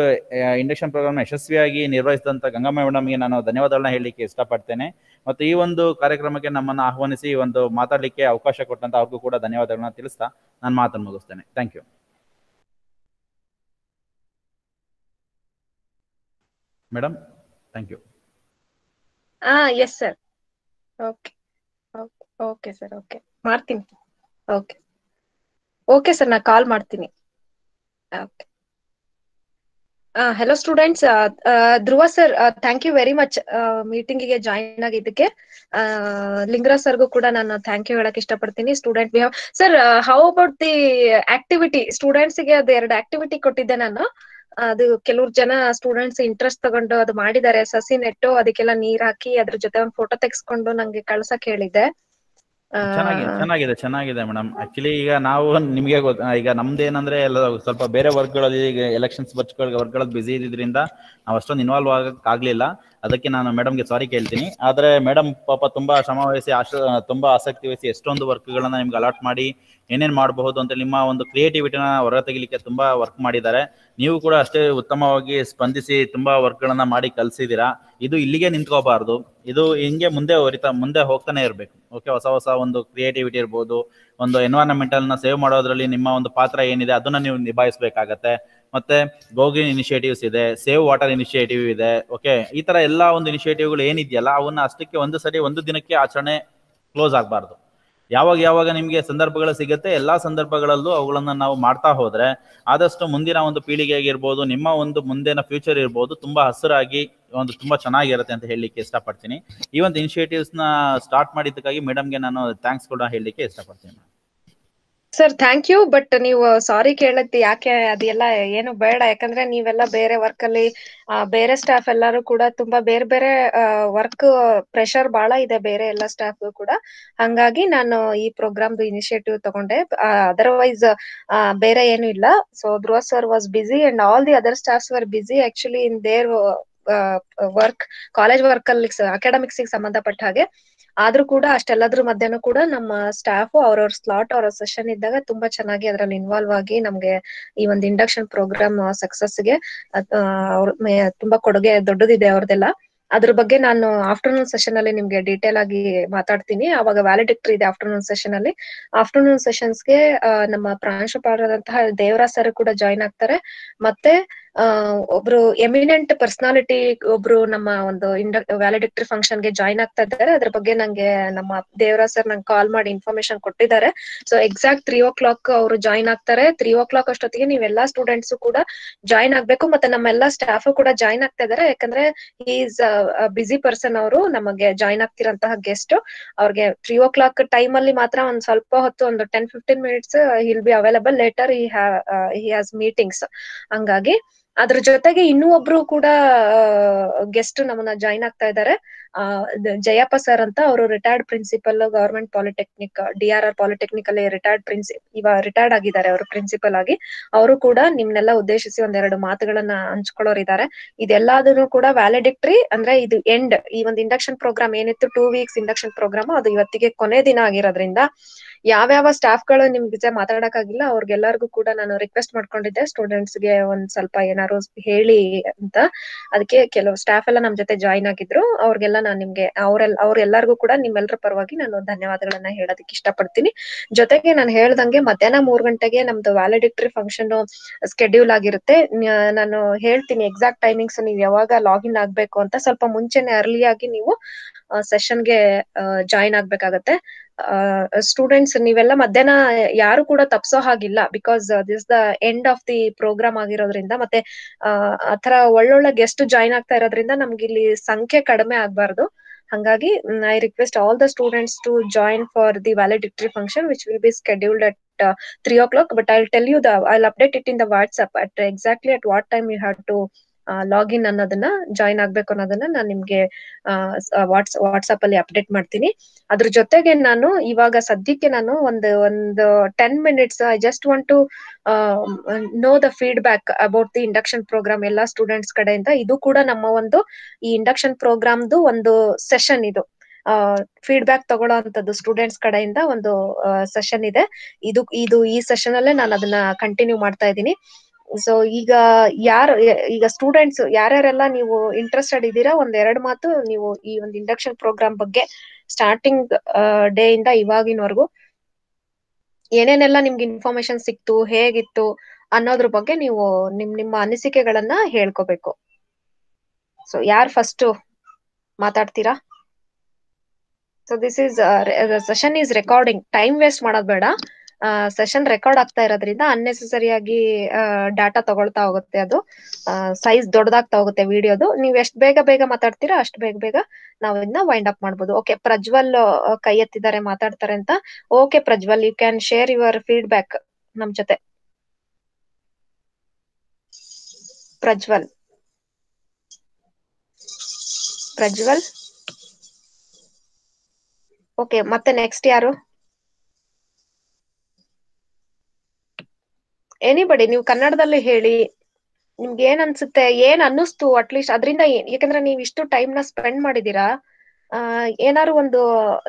ಇಂಡಕ್ಷನ್ ಪ್ರೋಗ್ರಾಮ್ ಯಶಸ್ವಿಯಾಗಿ ನಿರ್ವಹಿಸಿದಂತ ಗಂಗಮ್ಮ ಮೇಡಮ್ಗೆ ನಾನು ಧನ್ಯವಾದಗಳನ್ನ ಹೇಳಲಿಕ್ಕೆ ಇಷ್ಟಪಡ್ತೇನೆ. ಮತ್ತು ಈ ಒಂದು ಕಾರ್ಯಕ್ರಮಕ್ಕೆ ನಮ್ಮನ್ನು ಆಹ್ವಾನಿಸಿ ಒಂದು ಮಾತಾಡಲಿಕ್ಕೆ ಅವಕಾಶ ಕೊಟ್ಟಂತ ಅವ್ರಿಗೂ ಕೂಡ ಧನ್ಯವಾದಗಳನ್ನ ತಿಳಿಸ್ತಾ ನಾನು ಮಾತನ್ನು ಮುಗಿಸ್ತೇನೆ. Thank you madam. Thank you. Yes sir. Okay okay sir, okay ಮಾಡ್ತೀನಿ. ಓಕೆ ಸರ್, ನಾ ಕಾಲ್ ಮಾಡ್ತೀನಿ. Okay. Hello students, Dhruva sir thank you very much ಮೀಟಿಂಗಿಗೆ ಜಾಯಿನ್ ಆಗಿದ್ದಕ್ಕೆ. ಲಿಂಗರಾಜ್ ಸರ್ಗೂ ಕೂಡ ನಾನು ಥ್ಯಾಂಕ್ ಯು ಹೇಳಕ್ ಇಷ್ಟಪಡ್ತೀನಿ. Student behave sir, how about the activity? Students ಗೆ ಅದು 2 ಆಕ್ಟಿವಿಟಿ ಕೊಟ್ಟಿದ್ದೆ ನಾನು. ಅದು ಕೆಲವ್ರು ಜನ ಸ್ಟೂಡೆಂಟ್ಸ್ ಇಂಟ್ರೆಸ್ಟ್ ತಗೊಂಡು ಅದು ಮಾಡಿದ್ದಾರೆ. ಸಸಿ ನೆಟ್ಟು ಅದಕ್ಕೆಲ್ಲ ನೀರ್ ಹಾಕಿ ಅದ್ರ ಜೊತೆ ಒಂದು ಫೋಟೋ ತೆಗೆಸ್ಕೊಂಡು ನಂಗೆ ಕಳ್ಸಕ್ ಹೇಳಿದ್ದೆ. ಚೆನ್ನಾಗಿದೆ ಮೇಡಮ್. ಆಕ್ಚುಲಿ ಈಗ ನಾವು ನಿಮ್ಗೆ ಈಗ ನಮ್ದೇನಂದ್ರೆ ಎಲ್ಲ ಸ್ವಲ್ಪ ಬೇರೆ ವರ್ಕ್ಗಳಲ್ಲಿ ಈಗ ಎಲೆಕ್ಷನ್ಸ್ ವರ್ಕ್ಗಳಲ್ಲಿ ಬಿಸಿ ಇದ್ರಿಂದ ನಾವು ಅಷ್ಟೊಂದು ಇನ್ವಾಲ್ವ್ ಆಗಕ್ ಆಗ್ಲಿಲ್ಲ. ಅದಕ್ಕೆ ನಾನು ಮೇಡಮ್ಗೆ ಸಾರಿ ಕೇಳ್ತೀನಿ. ಆದ್ರೆ ಮೇಡಮ್ ಪಾಪ ತುಂಬಾ ಶ್ರಮ ವಹಿಸಿ ತುಂಬಾ ಆಸಕ್ತಿ ವಹಿಸಿ ಎಷ್ಟೊಂದು ವರ್ಕ್ಗಳನ್ನ ನಿಮ್ಗೆ ಅಲಾಟ್ ಮಾಡಿ ಏನೇನ್ ಮಾಡಬಹುದು ಅಂತ ನಿಮ್ಮ ಒಂದು ಕ್ರಿಯೇಟಿವಿಟಿನ ಹೊರ ತೆಗಿಲಿಕ್ಕೆ ತುಂಬಾ ವರ್ಕ್ ಮಾಡಿದ್ದಾರೆ. ನೀವು ಕೂಡ ಅಷ್ಟೇ ಉತ್ತಮವಾಗಿ ಸ್ಪಂದಿಸಿ ತುಂಬಾ ವರ್ಕ್ಗಳನ್ನ ಮಾಡಿ ಕಲ್ಸಿದ್ದೀರಾ. ಇದು ಇಲ್ಲಿಗೆ ನಿಂತ್ಕೋಬಾರ್ದು, ಇದು ಹಿಂಗೆ ಮುಂದೆ ಹೋಗ್ತಾನೆ ಇರಬೇಕು. ಓಕೆ, ಹೊಸ ಹೊಸ ಒಂದು ಕ್ರಿಯೇಟಿವಿಟಿ ಇರ್ಬೋದು, ಒಂದು ಎನ್ವೈರನ್ಮೆಂಟಲ್ ನ ಸೇವ್ ಮಾಡೋದ್ರಲ್ಲಿ ನಿಮ್ಮ ಒಂದು ಪಾತ್ರ ಏನಿದೆ ಅದನ್ನ ನೀವು ನಿಭಾಯಿಸಬೇಕಾಗತ್ತೆ. ಮತ್ತೆ ಗೋಗ್ರೀನ್ ಇನಿಷಿಯೇಟಿವ್ಸ್ ಇದೆ, ಸೇವ್ ವಾಟರ್ ಇನಿಷಿಯೇಟಿವ್ ಇದೆ. ಓಕೆ, ಈ ತರ ಎಲ್ಲಾ ಒಂದು ಇನಿಷಿಯೇಟಿವ್ಗಳು ಏನಿದೆಯಲ್ಲ ಅವನ್ನ ಅಷ್ಟಕ್ಕೆ ಒಂದು ದಿನಕ್ಕೆ ಆಚರಣೆ ಕ್ಲೋಸ್ ಆಗಬಾರ್ದು. ಯಾವಾಗ ನಿಮಗೆ ಸಂದರ್ಭಗಳು ಸಿಗುತ್ತೆ ಎಲ್ಲಾ ಸಂದರ್ಭಗಳಲ್ಲೂ ಅವುಗಳನ್ನ ನಾವು ಮಾಡ್ತಾ ಹೋದ್ರೆ ಆದಷ್ಟು ಮುಂದಿನ ಒಂದು ಪೀಳಿಗೆಗೆ ಇರ್ಬೋದು, ನಿಮ್ಮ ಒಂದು ಮುಂದಿನ ಫ್ಯೂಚರ್ ಇರ್ಬೋದು, ತುಂಬಾ ಹಸಿರಾಗಿ ಒಂದು ತುಂಬಾ ಚೆನ್ನಾಗಿರುತ್ತೆ ಅಂತ ಹೇಳಲಿಕ್ಕೆ ಇಷ್ಟಪಡ್ತೀನಿ. ಈ ಒಂದು ಇನಿಷಿಯೇಟಿವ್ಸ್ ನ ಸ್ಟಾರ್ಟ್ ಮಾಡಿದ್ದಕ್ಕಾಗಿ ಮೇಡಮ್ಗೆ ನಾನು ಥ್ಯಾಂಕ್ಸ್ ಕೂಡ ಹೇಳಲಿಕ್ಕೆ ಇಷ್ಟಪಡ್ತೀನಿ. Sir thank you. ಬಟ್ ನೀವು ಸಾರಿ ಕೇಳತ್ತೆ ಯಾಕೆ ಅದೆಲ್ಲ ಏನು ಬೇಡ, ಯಾಕಂದ್ರೆ ನೀವೆಲ್ಲ ಬೇರೆ ವರ್ಕ್ ಅಲ್ಲಿ ಬೇರೆ ಸ್ಟಾಫ್ ಎಲ್ಲಾರು ಕೂಡ ತುಂಬಾ ಬೇರೆ ಬೇರೆ ವರ್ಕ್ ಪ್ರೆಷರ್ ಬಹಳ ಇದೆ ಬೇರೆ ಎಲ್ಲ ಸ್ಟಾಫ್ ಕೂಡ. ಹಂಗಾಗಿ ನಾನು ಈ ಪ್ರೋಗ್ರಾಮ್ದು ಇನಿಷಿಯೇಟಿವ್ ತಗೊಂಡೆ. ಅದರ್ವೈಸ್ ಬೇರೆ ಏನು ಇಲ್ಲ. So Dhruva sir was busy and all the other staffs were busy actually in their work, college work ಅಲ್ಲಿ ಅಕಾಡೆಮಿಕ್ಸ್ ಸಂಬಂಧಪಟ್ಟ ಹಾಗೆ. ಆದ್ರೂ ಕೂಡ ಅಷ್ಟೆಲ್ಲದ್ರ ಮಧ್ಯನೂ ಕೂಡ ನಮ್ಮ ಸ್ಟಾಫ್ ಅವ್ರವ್ರ ಸ್ಲಾಟ್ ಅವ್ರ ಸೆಷನ್ ಇದ್ದಾಗ ತುಂಬಾ ಚೆನ್ನಾಗಿ ಅದ್ರಲ್ಲಿ ಇನ್ವಾಲ್ವ್ ಆಗಿ ನಮ್ಗೆ ಈ ಒಂದು ಇಂಡಕ್ಷನ್ ಪ್ರೋಗ್ರಾಮ್ ಸಕ್ಸಸ್ಗೆ ಅವ್ರ ತುಂಬಾ ಕೊಡುಗೆ ದೊಡ್ಡದಿದೆ ಅವ್ರದೆಲ್ಲ. ಅದ್ರ ಬಗ್ಗೆ ನಾನು ಆಫ್ಟರ್ನೂನ್ ಸೆಷನ್ ಅಲ್ಲಿ ನಿಮ್ಗೆ ಡೀಟೇಲ್ ಆಗಿ ಮಾತಾಡ್ತೀನಿ. ಅವಾಗ ವ್ಯಾಲಿಡಿಕ್ಟರಿ ಇದೆ ಆಫ್ಟರ್ನೂನ್ ಸೆಷನ್ ಅಲ್ಲಿ. ಆಫ್ಟರ್ನೂನ್ ಸೆಷನ್ಸ್ಗೆ ನಮ್ಮ ಪ್ರಾಂಶುಪಾಲರಾದಂತಹ ದೇವರಾಜ್ ಸರ್ ಕೂಡ ಜಾಯಿನ್ ಆಗ್ತಾರೆ. ಮತ್ತೆ ಒಬ್ರು ಎಮಿನೆಂಟ್ ಪರ್ಸನಾಲಿಟಿ ಒಬ್ರು ನಮ್ಮ ಒಂದು ವ್ಯಾಲಿಡಿಕ್ಟರಿ ಫಂಕ್ಷನ್ ಗೆ ಜಾಯಿನ್ ಆಗ್ತಾ ಇದ್ದಾರೆ. ಅದ್ರ ಬಗ್ಗೆ ನಂಗೆ ನಮ್ಮ ದೇವರಾಜ್ ಸರ್ ನಂಗೆ ಕಾಲ್ ಮಾಡಿ ಇನ್ಫಾರ್ಮೇಶನ್ ಕೊಟ್ಟಿದ್ದಾರೆ. ಸೊ ಎಕ್ಸಾಕ್ಟ್ 3 o'clock ಅವರು ಜಾಯಿನ್ ಆಗ್ತಾರೆ. 3 o'clock ಅಷ್ಟೊತ್ತಿಗೆ ನೀವೆಲ್ಲಾ ಸ್ಟೂಡೆಂಟ್ಸ್ ಕೂಡ ಜಾಯಿನ್ ಆಗ್ಬೇಕು. ಮತ್ತೆ ನಮ್ಮೆಲ್ಲಾ ಸ್ಟಾಫ್ ಕೂಡ ಜಾಯಿನ್ ಆಗ್ತಾ ಇದಾರೆ. ಯಾಕಂದ್ರೆ ಈಸ್ ಬಿಸಿ ಪರ್ಸನ್, ಅವರು ನಮಗೆ ಜಾಯಿನ್ ಆಗ್ತಿರಂತಹ ಗೆಸ್ಟ್. ಅವ್ರಿಗೆ 3 o'clock ಟೈಮ್ ಅಲ್ಲಿ ಮಾತ್ರ ಒಂದ್ ಸ್ವಲ್ಪ ಹೊತ್ತು, ಒಂದು 10-15 minutes he'll be available. Litre he has meetings. ಹಂಗಾಗಿ ಅದ್ರ ಜೊತೆಗೆ ಇನ್ನೂ ಒಬ್ರು ಕೂಡ ಗೆಸ್ಟ್ ನಮ್ಮನ್ನ ಜಾಯಿನ್ ಆಗ್ತಾ ಇದ್ದಾರೆ. ಜಯಪ್ಪ ಸರ್ ಅಂತ, ಅವರು retired principal government polytechnic DRR polytechnic ಅಲ್ಲಿ ರಿಟೈರ್ಡ್ ಆಗಿದ್ದಾರೆ ಅವರು ಪ್ರಿನ್ಸಿಪಲ್ ಆಗಿ. ಅವರು ಕೂಡ ನಿಮ್ನೆಲ್ಲ ಉದ್ದೇಶಿಸಿ ಒಂದೆರಡು ಮಾತುಗಳನ್ನ ಹಂಚ್ಕೊಳ್ಳೋರಿದ್ದಾರೆ. ಇದೆಲ್ಲಾದ್ರೂ ಕೂಡ ವ್ಯಾಲಿಡಿಕ್ಟರಿ ಅಂದ್ರೆ ಇದು ಎಂಡ್. ಈ ಒಂದು ಇಂಡಕ್ಷನ್ ಪ್ರೋಗ್ರಾಮ್ ಏನಿತ್ತು 2 weeks ಇಂಡಕ್ಷನ್ ಪ್ರೋಗ್ರಾಮ್, ಅದು ಇವತ್ತಿಗೆ ಕೊನೆ ದಿನ ಆಗಿರೋದ್ರಿಂದ ಯಾವ್ಯಾವ ಸ್ಟಾಫ್ ಗಳು ನಿಮ್ ಜೊತೆ ಮಾತಾಡಕ್ಕಾಗಿಲ್ಲ ಅವ್ರಿಗೆಲ್ಲರಿಗೂ ಕೂಡ ನಾನು ರಿಕ್ವೆಸ್ಟ್ ಮಾಡ್ಕೊಂಡಿದ್ದೆ ಸ್ಟೂಡೆಂಟ್ಸ್ ಗೆ ಒಂದ್ ಸ್ವಲ್ಪ ಏನಾದ್ರು ಹೇಳಿ ಅಂತ. ಅದಕ್ಕೆ ಕೆಲವು ಸ್ಟಾಫ್ ಎಲ್ಲ ನಮ್ ಜೊತೆ ಜಾಯಿನ್ ಆಗಿದ್ರು. ಅವ್ರಿಗೆಲ್ಲ ನಾನು ನಿಮ್ಗೆ ಅವ್ರೆಲ್ಲರಿಗೂ ಕೂಡ ನಿಮ್ಮೆಲ್ಲರ ಪರವಾಗಿ ನಾನು ಧನ್ಯವಾದಗಳನ್ನ ಹೇಳೋದಕ್ಕೆ ಇಷ್ಟಪಡ್ತೀನಿ. ಜೊತೆಗೆ ನಾನು ಹೇಳ್ದಂಗೆ ಮಧ್ಯಾಹ್ನ 3 ಗಂಟೆಗೆ ನಮ್ದು ವ್ಯಾಲಿಡಿಕ್ಟರಿ ಫಂಕ್ಷನ್ ಸ್ಕೆಡ್ಯೂಲ್ ಆಗಿರುತ್ತೆ. ನಾನು ಹೇಳ್ತೀನಿ ಎಕ್ಸಾಕ್ಟ್ ಟೈಮಿಂಗ್ಸ್, ನೀವು ಯಾವಾಗ ಲಾಗಿನ್ ಆಗ್ಬೇಕು ಅಂತ. ಸ್ವಲ್ಪ ಮುಂಚೆನೆ ಅರ್ಲಿಯಾಗಿ ನೀವು ಸೆಷನ್ಗೆ ಜಾಯಿನ್ ಆಗ್ಬೇಕಾಗತ್ತೆ. ಸ್ಟೂಡೆಂಟ್ಸ್ ನೀವೆಲ್ಲ ಮಧ್ಯಾಹ್ನ ಯಾರು ಕೂಡ ತಪ್ಸೋ ಹಾಗಿಲ್ಲ, because this the end of the programme ಆಗಿರೋದ್ರಿಂದ. ಮತ್ತೆ ಆತರ ಒಳ್ಳೊಳ್ಳೆ ಗೆಸ್ಟ್ ಜಾಯಿನ್ ಆಗ್ತಾ ಇರೋದ್ರಿಂದ ನಮ್ಗೆ ಇಲ್ಲಿ ಸಂಖ್ಯೆ ಕಡಿಮೆ ಆಗ್ಬಾರ್ದು. ಹಂಗಾಗಿ I request all the students to join for the valedictory function which will be scheduled at 3 o'clock. But I'll tell you I'll update it in the WhatsApp at exactly at what time you have to login ಅನ್ನೋದನ್ನ, join ಆಗ್ಬೇಕು ಅನ್ನೋದನ್ನ ನಾನು ನಿಮ್ಗೆ WhatsApp ಅಲ್ಲಿ update ಮಾಡ್ತೀನಿ. ಅದ್ರ ಜೊತೆಗೆ ನಾನು ಇವಾಗ ಸದ್ಯಕ್ಕೆ ನಾನು ಒಂದು 10 minutes I just want to know the feedback about the induction programme ಎಲ್ಲಾ ಸ್ಟೂಡೆಂಟ್ಸ್ ಕಡೆಯಿಂದ. ಇದು ಕೂಡ ನಮ್ಮ ಒಂದು ಈ ಇಂಡಕ್ಷನ್ ಪ್ರೋಗ್ರಾಮ್ದು ಒಂದು ಸೆಷನ್. ಇದು ಫೀಡ್ಬ್ಯಾಕ್ ತಗೊಳ್ಳೋ ಅಂತದ್ದು ಸ್ಟೂಡೆಂಟ್ಸ್ ಕಡೆಯಿಂದ ಒಂದು ಸೆಷನ್ ಇದೆ. ಈ ಸೆಷನ್ ಅಲ್ಲೇ ನಾನು ಅದನ್ನ ಕಂಟಿನ್ಯೂ ಮಾಡ್ತಾ ಇದ್ದೀನಿ. ಸೊ ಈಗ ಸ್ಟೂಡೆಂಟ್ಸ್ ಯಾರ್ಯಾರೆಲ್ಲ ನೀವು ಇಂಟ್ರೆಸ್ಟೆಡ್ ಇದ್ದೀರಾ, 1-2 ಮಾತು ನೀವು ಈ ಒಂದು ಇಂಡಕ್ಷನ್ ಪ್ರೋಗ್ರಾಮ್ ಬಗ್ಗೆ ಸ್ಟಾರ್ಟಿಂಗ್ ಡೇ ಇಂದ ಇವಾಗಿನವರೆಗೂ ಏನೇನೆಲ್ಲ ನಿಮ್ಗೆ ಇನ್ಫಾರ್ಮೇಶನ್ ಸಿಕ್ತು, ಹೇಗಿತ್ತು ಅನ್ನೋದ್ರ ಬಗ್ಗೆ ನೀವು ನಿಮ್ಮ ಅನಿಸಿಕೆಗಳನ್ನ ಹೇಳ್ಕೋಬೇಕು. ಸೊ ಯಾರು ಫಸ್ಟ್ ಮಾತಾಡ್ತೀರಾ? So this is session is recording. Time waste ಮಾಡೋದ್ ಬೇಡ. ಸೆಷನ್ ರೆಕಾರ್ಡ್ ಆಗ್ತಾ ಇರೋದ್ರಿಂದ ಅನ್ನೆಸೆಸರಿಯಾಗಿ ಡಾಟಾ ತಗೊಳ್ತಾ ಹೋಗುತ್ತೆ. ಅದು ಸೈಜ್ ದೊಡ್ಡದಾಗ್ತಾ ಹೋಗುತ್ತೆ ವಿಡಿಯೋದು. ನೀವ್ ಎಷ್ಟ್ ಬೇಗ ಮಾತಾಡ್ತೀರಾ ಅಷ್ಟು ಬೇಗ ನಾವು ಇದನ್ನ ವೈಂಡ್ ಅಪ್ ಮಾಡ್ಬೋದು. ಓಕೆ, ಪ್ರಜ್ವಲ್ ಕೈ ಎತ್ತಿದ್ದಾರೆ, ಮಾತಾಡ್ತಾರೆ ಅಂತ. Okay Prajwal, you can share your feedback ನಮ್ ಜೊತೆ. ಪ್ರಜ್ವಲ್ ಓಕೆ, ಮತ್ತೆ ನೆಕ್ಸ್ಟ್ ಯಾರು? ಎನಿಬಡಿ, ನೀವು ಕನ್ನಡದಲ್ಲಿ ಹೇಳಿ. ನಿಮ್ಗೆ ಏನ್ ಅನ್ಸುತ್ತೆ, ಏನ್ ಅನ್ನಿಸ್ತು ಅಟ್ಲೀಸ್ಟ್ ಅದರಿಂದ? ಯಾಕಂದ್ರೆ ನೀವ್ ಇಷ್ಟು ಟೈಮ್ ನ ಸ್ಪೆಂಡ್ ಮಾಡಿದೀರಾ, ಏನಾದ್ರು ಒಂದು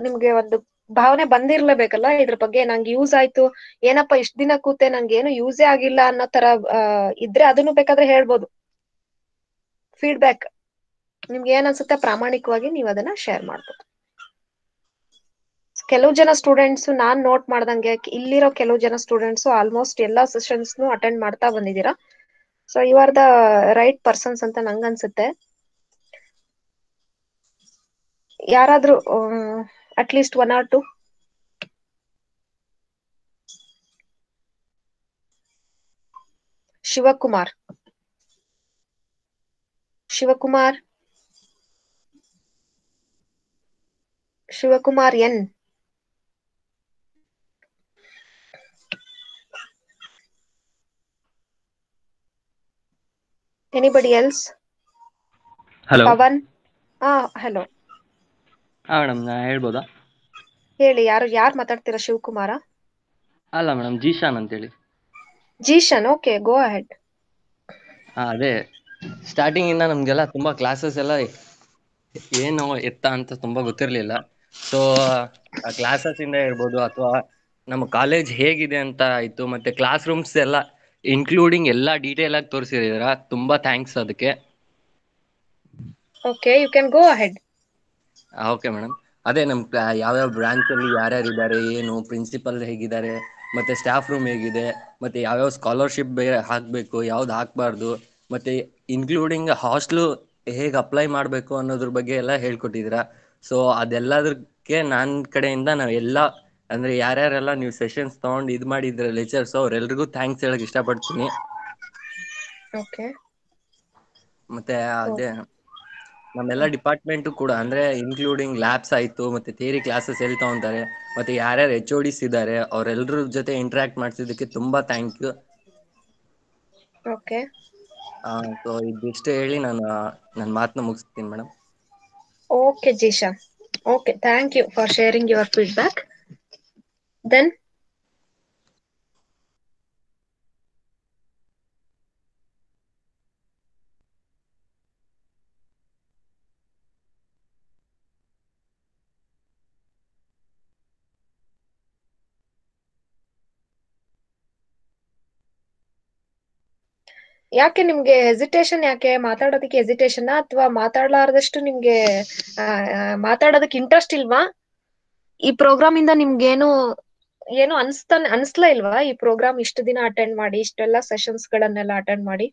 ನಿಮ್ಗೆ ಒಂದು ಭಾವನೆ ಬಂದಿರ್ಲೇಬೇಕಲ್ಲ ಇದ್ರ ಬಗ್ಗೆ, ನಂಗೆ ಯೂಸ್ ಆಯ್ತು, ಏನಪ್ಪಾ ಇಷ್ಟ ದಿನ ಕೂತೆ ನಂಗೆ ಏನು ಯೂಸೇ ಆಗಿಲ್ಲ ಅನ್ನೋ ತರ ಇದ್ರೆ ಅದನ್ನು ಬೇಕಾದ್ರೆ ಹೇಳ್ಬೋದು. ಫೀಡ್ಬ್ಯಾಕ್ ನಿಮ್ಗೆ ಏನ್ ಅನ್ಸುತ್ತೆ ಪ್ರಾಮಾಣಿಕವಾಗಿ ನೀವ್ ಅದನ್ನ ಶೇರ್ ಮಾಡ್ಬೋದು. ಕೆಲವು ಜನ ಸ್ಟೂಡೆಂಟ್ಸ್ ನಾನ್ ನೋಟ್ ಮಾಡ್ದಂಗೆ ಇಲ್ಲಿರೋ ಕೆಲವು ಜನ ಸ್ಟೂಡೆಂಟ್ಸ್ ಆಲ್ಮೋಸ್ಟ್ ಎಲ್ಲಾ ಸೆಷನ್ಸ್ ಅಟೆಂಡ್ ಮಾಡ್ತಾ ಬಂದಿದ್ದೀರಾ. So you are the right persons ಅಂತ ನಂಗ್ ಅನ್ಸುತ್ತೆ. ಯಾರಾದ್ರೂ at least 1 or 2? Shivakumar N. Anybody else? Hello. Pavan. Hello. Madam ನಾ ಹೇಳ್ಬೋದಾ? ಹೇಳಿ, ಯಾರು ಮಾತಾಡ್ತೀರಾ? ಶಿವಕುಮಾರ? ಅಲ್ಲ ಮೇಡಮ್, ಜೀಶಾನ್ ಅಂತೇಳಿ. ಜೀಶನ್, ಓಕೆ, ಗೋ ಅಹೆಡ್. ಅದೇ ಸ್ಟಾರ್ಟಿಂಗ್ ಇಂದ ನಮ್ಗೆಲ್ಲ ತುಂಬಾ ಕ್ಲಾಸಸ್ ಎಲ್ಲ ಏನು ಎತ್ತ ಅಂತ ತುಂಬಾ ಗೊತ್ತಿರ್ಲಿಲ್ಲ. ಸೊ ಕ್ಲಾಸಸ್ ಇಂದ ಇರ್ಬೋದು ಅಥವಾ ನಮ್ಮ ಕಾಲೇಜ್ ಹೇಗಿದೆ ಅಂತ ಆಯ್ತು, ಮತ್ತೆ ಕ್ಲಾಸ್ ರೂಮ್ಸ್ ಎಲ್ಲ ಇನ್ಕ್ಲೂಡಿಂಗ್ ಎಲ್ಲ ಡೀಟೇಲ್ ಆಗಿ ತೋರಿಸಿದೀರ, ತುಂಬಾ ಥ್ಯಾಂಕ್ಸ್ ಅದಕ್ಕೆ. Okay, you can go ahead. Okay madam. ಅದೇ ನಮ್ಮ ಯಾವ್ಯಾವ ಬ್ರಾಂಚ್ ಅಲ್ಲಿ ಯಾರ್ಯಾರು ಇದ್ದಾರೆ, ಏನು ಪ್ರಿನ್ಸಿಪಲ್ ಹೇಗಿದ್ದಾರೆ, ಮತ್ತೆ ಸ್ಟಾಫ್ ರೂಮ್ ಹೇಗಿದೆ, ಮತ್ತೆ ಯಾವ್ಯಾವ ಸ್ಕಾಲರ್ಶಿಪ್ ಹಾಕಬೇಕು, ಯಾವ್ದು ಹಾಕ್ಬಾರ್ದು, ಮತ್ತೆ ಇನ್ಕ್ಲೂಡಿಂಗ್ ಹಾಸ್ಟ್ಲು ಹೇಗೆ ಅಪ್ಲೈ ಮಾಡಬೇಕು ಅನ್ನೋದ್ರ ಬಗ್ಗೆ ಎಲ್ಲ ಹೇಳ್ಕೊಟ್ಟಿದ್ದೀರಾ. ಸೊ ಅದೆಲ್ಲದಕ್ಕೆ ನನ್ನ ಕಡೆಯಿಂದ ನಾವು ಎಲ್ಲ ಅಂದ್ರೆ ಯಾರ್ಯಾರೆಲ್ಲ ನೀವು ಸೆಷನ್ಸ್ ತಗೊಂಡು ಇದು ಮಾಡಿದ್ರೆ ಲೆಕ್ಚರ್ಸ್, ಅವ್ರೆಲ್ರಿಗೂ ಥ್ಯಾಂಕ್ಸ್ ಹೇಳಕ್ ಇಷ್ಟಪಡ್ತೀನಿ. ಓಕೆ. ಮತ್ತೆ ಅದೇ ನಮ್ಮೆಲ್ಲ ಡಿಪಾರ್ಟ್ಮೆಂಟ್ ಕೂಡ ಅಂದ್ರೆ ಇನ್ಕ್ಲೂಡಿಂಗ್ ಲ್ಯಾಬ್ಸ್ ಆಯ್ತು, ಮತ್ತೆ ಥಿಯರಿ ಕ್ಲಾಸಸ್ ಎಲ್ಲಿ ತಗೊಂತಾರೆ, ಮತ್ತೆ ಯಾರ್ಯಾರು HODs ಇದ್ದಾರೆ ಅವರೆಲ್ಲರ ಜೊತೆ ಇಂಟ್ರಾಕ್ಟ್ ಮಾಡಿಸಿದ್ದಕ್ಕೆ ತುಂಬಾ ಥ್ಯಾಂಕ್ ಯು. ಓಕೆ. ಸೊ ಇದಿಷ್ಟು ಹೇಳಿ ನಾನು ನನ್ನ ಮಾತನ್ನ ಮುಗಿಸ್ತೀನಿ madam. Okay Jeesha, okay, thank you for sharing your feedback. Then ಯಾಕೆ ನಿಮ್ಗೆ ಹೆಸಿಟೇಷನ್? ಯಾಕೆ ಮಾತಾಡೋದಕ್ಕೆ ಹೆಸಿಟೇಷನ್, ಅಥವಾ ಮಾತಾಡ್ಲಾರ್ದಷ್ಟು ನಿಮ್ಗೆ ಮಾತಾಡೋದಕ್ಕೆ ಇಂಟ್ರೆಸ್ಟ್ ಇಲ್ವಾ? ಈ ಪ್ರೋಗ್ರಾಮ್ ಇಂದ ನಿಮ್ಗೇನು ಅನ್ಸ್ಲಾ ಇಲ್ವಾ? ಈ ಪ್ರೋಗ್ರಾಮ್ ಇಷ್ಟು ದಿನ ಅಟೆಂಡ್ ಮಾಡಿ, ಇಷ್ಟೆಲ್ಲ ಸೆಷನ್ಸ್ ಗಳನ್ನೆಲ್ಲ ಅಟೆಂಡ್ ಮಾಡಿ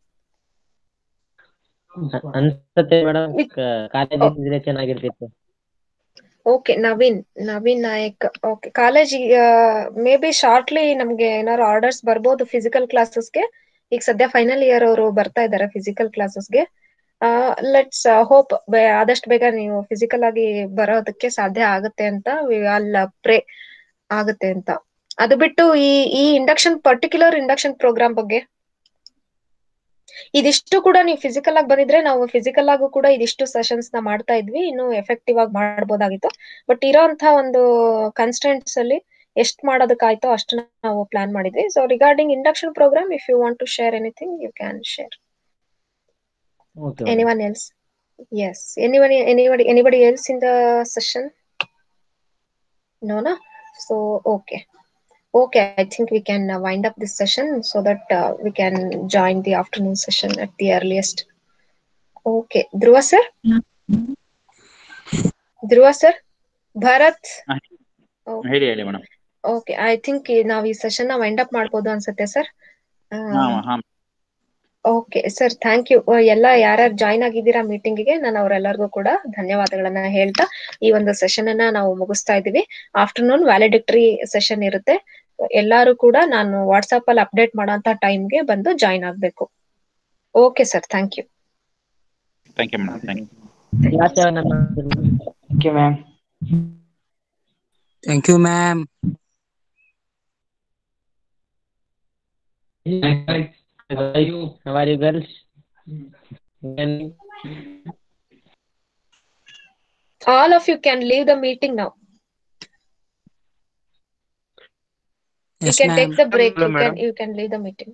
ಅನ್ಸುತ್ತೆ ಮೇಡಮ್, ಕಾಲೇಜ್ ಇದ್ರೆ ಚೆನ್ನಾಗಿರ್ತಿತ್ತು. Okay, Naveen Nayak. Okay, college may be shortly ನಮ್ಗೆ ಏನಾದ್ರು ಆರ್ಡರ್ಸ್ ಬರ್ಬೋದು ಫಿಸಿಕಲ್ ಕ್ಲಾಸಸ್ಗೆ. ಈಗ ಸದ್ಯ ಫೈನಲ್ ಇಯರ್ ಅವರು ಬರ್ತಾ ಇದ್ದಾರೆ ಫಿಸಿಕಲ್ ಕ್ಲಾಸಸ್ಗೆ. ಲೆಟ್ಸ್ ಹೋಪ್ ಆದಷ್ಟು ಬೇಗ ನೀವು ಫಿಸಿಕಲ್ ಆಗಿ ಬರೋದಕ್ಕೆ ಸಾಧ್ಯ ಆಗುತ್ತೆ ಅಂತ, ವಿ ಆಲ್ ಪ್ರೇ ಆಗುತ್ತೆ ಅಂತ. ಅದು ಬಿಟ್ಟು ಈ ಪರ್ಟಿಕ್ಯುಲರ್ ಇಂಡಕ್ಷನ್ ಪ್ರೋಗ್ರಾಮ್ ಬಗ್ಗೆ ಇದಿಷ್ಟು ಕೂಡ ನೀವು ಫಿಸಿಕಲ್ ಆಗಿ ಬಂದಿದ್ರೆ ನಾವು ಫಿಸಿಕಲ್ ಆಗು ಕೂಡ ಇದಿಷ್ಟು ಸೆಷನ್ಸ್ ನ ಮಾಡ್ತಾ ಇದ್ವಿ, ಇನ್ನು ಎಫೆಕ್ಟಿವ್ ಆಗಿ ಮಾಡಬಹುದಾಗಿತ್ತು. ಬಟ್ ಇರೋಂತ ಒಂದು ಕನ್ಸ್ಟೆಂಟ್ಸ್ ಅಲ್ಲಿ ಎಷ್ಟು ಮಾಡೋದಕ್ಕಾಯ್ತೋ ಅಷ್ಟು ನಾವು ಪ್ಲಾನ್ ಮಾಡಿದ್ವಿ. So regarding induction programme, if you want to share anything you can share. Anyone else? Yes, anybody else in the session? No. So okay, I think we can wind up this session so that we can join the afternoon session at the earliest. Okay, Dhruva sir, Bharat. ಹೇಳಿ madam. Okay, I think ನಾವು ಈ session ನ wind up ಮಾಡ್ಬೋದು ಅನ್ಸುತ್ತೆ sir. Okay sir, thank you. ಎಲ್ಲ ಯಾರ್ಯಾರು join ಆಗಿದ್ದೀರಾ meeting ಗೆ, ನಾನು ಅವರೆಲ್ಲರಿಗೂ ಕೂಡ ಧನ್ಯವಾದಗಳನ್ನ ಹೇಳ್ತಾ ಈ ಒಂದು ಸೆಷನ್ ಅನ್ನ ನಾವು ಮುಗಿಸ್ತಾ ಇದೀವಿ. ಆಫ್ಟರ್ನೂನ್ ವ್ಯಾಲಿಡಿಕ್ಟರಿ ಸೆಷನ್ ಇರುತ್ತೆ. ಎಲ್ಲಾರು ಕೂಡ ನಾನು ವಾಟ್ಸ್ಆಪ್ ಅಲ್ಲಿ ಅಪ್ಡೇಟ್ ಮಾಡೋಂತ ಟೈಮ್ಗೆ ಬಂದು ಜಾಯ್ನ್ ಆಗ್ಬೇಕು. Okay sir, thank you. Thank you madam. Thank you, ma'am. How are you girls? All of you can leave the meeting now. Yes, you can ma'am. take the break. You can leave the meeting.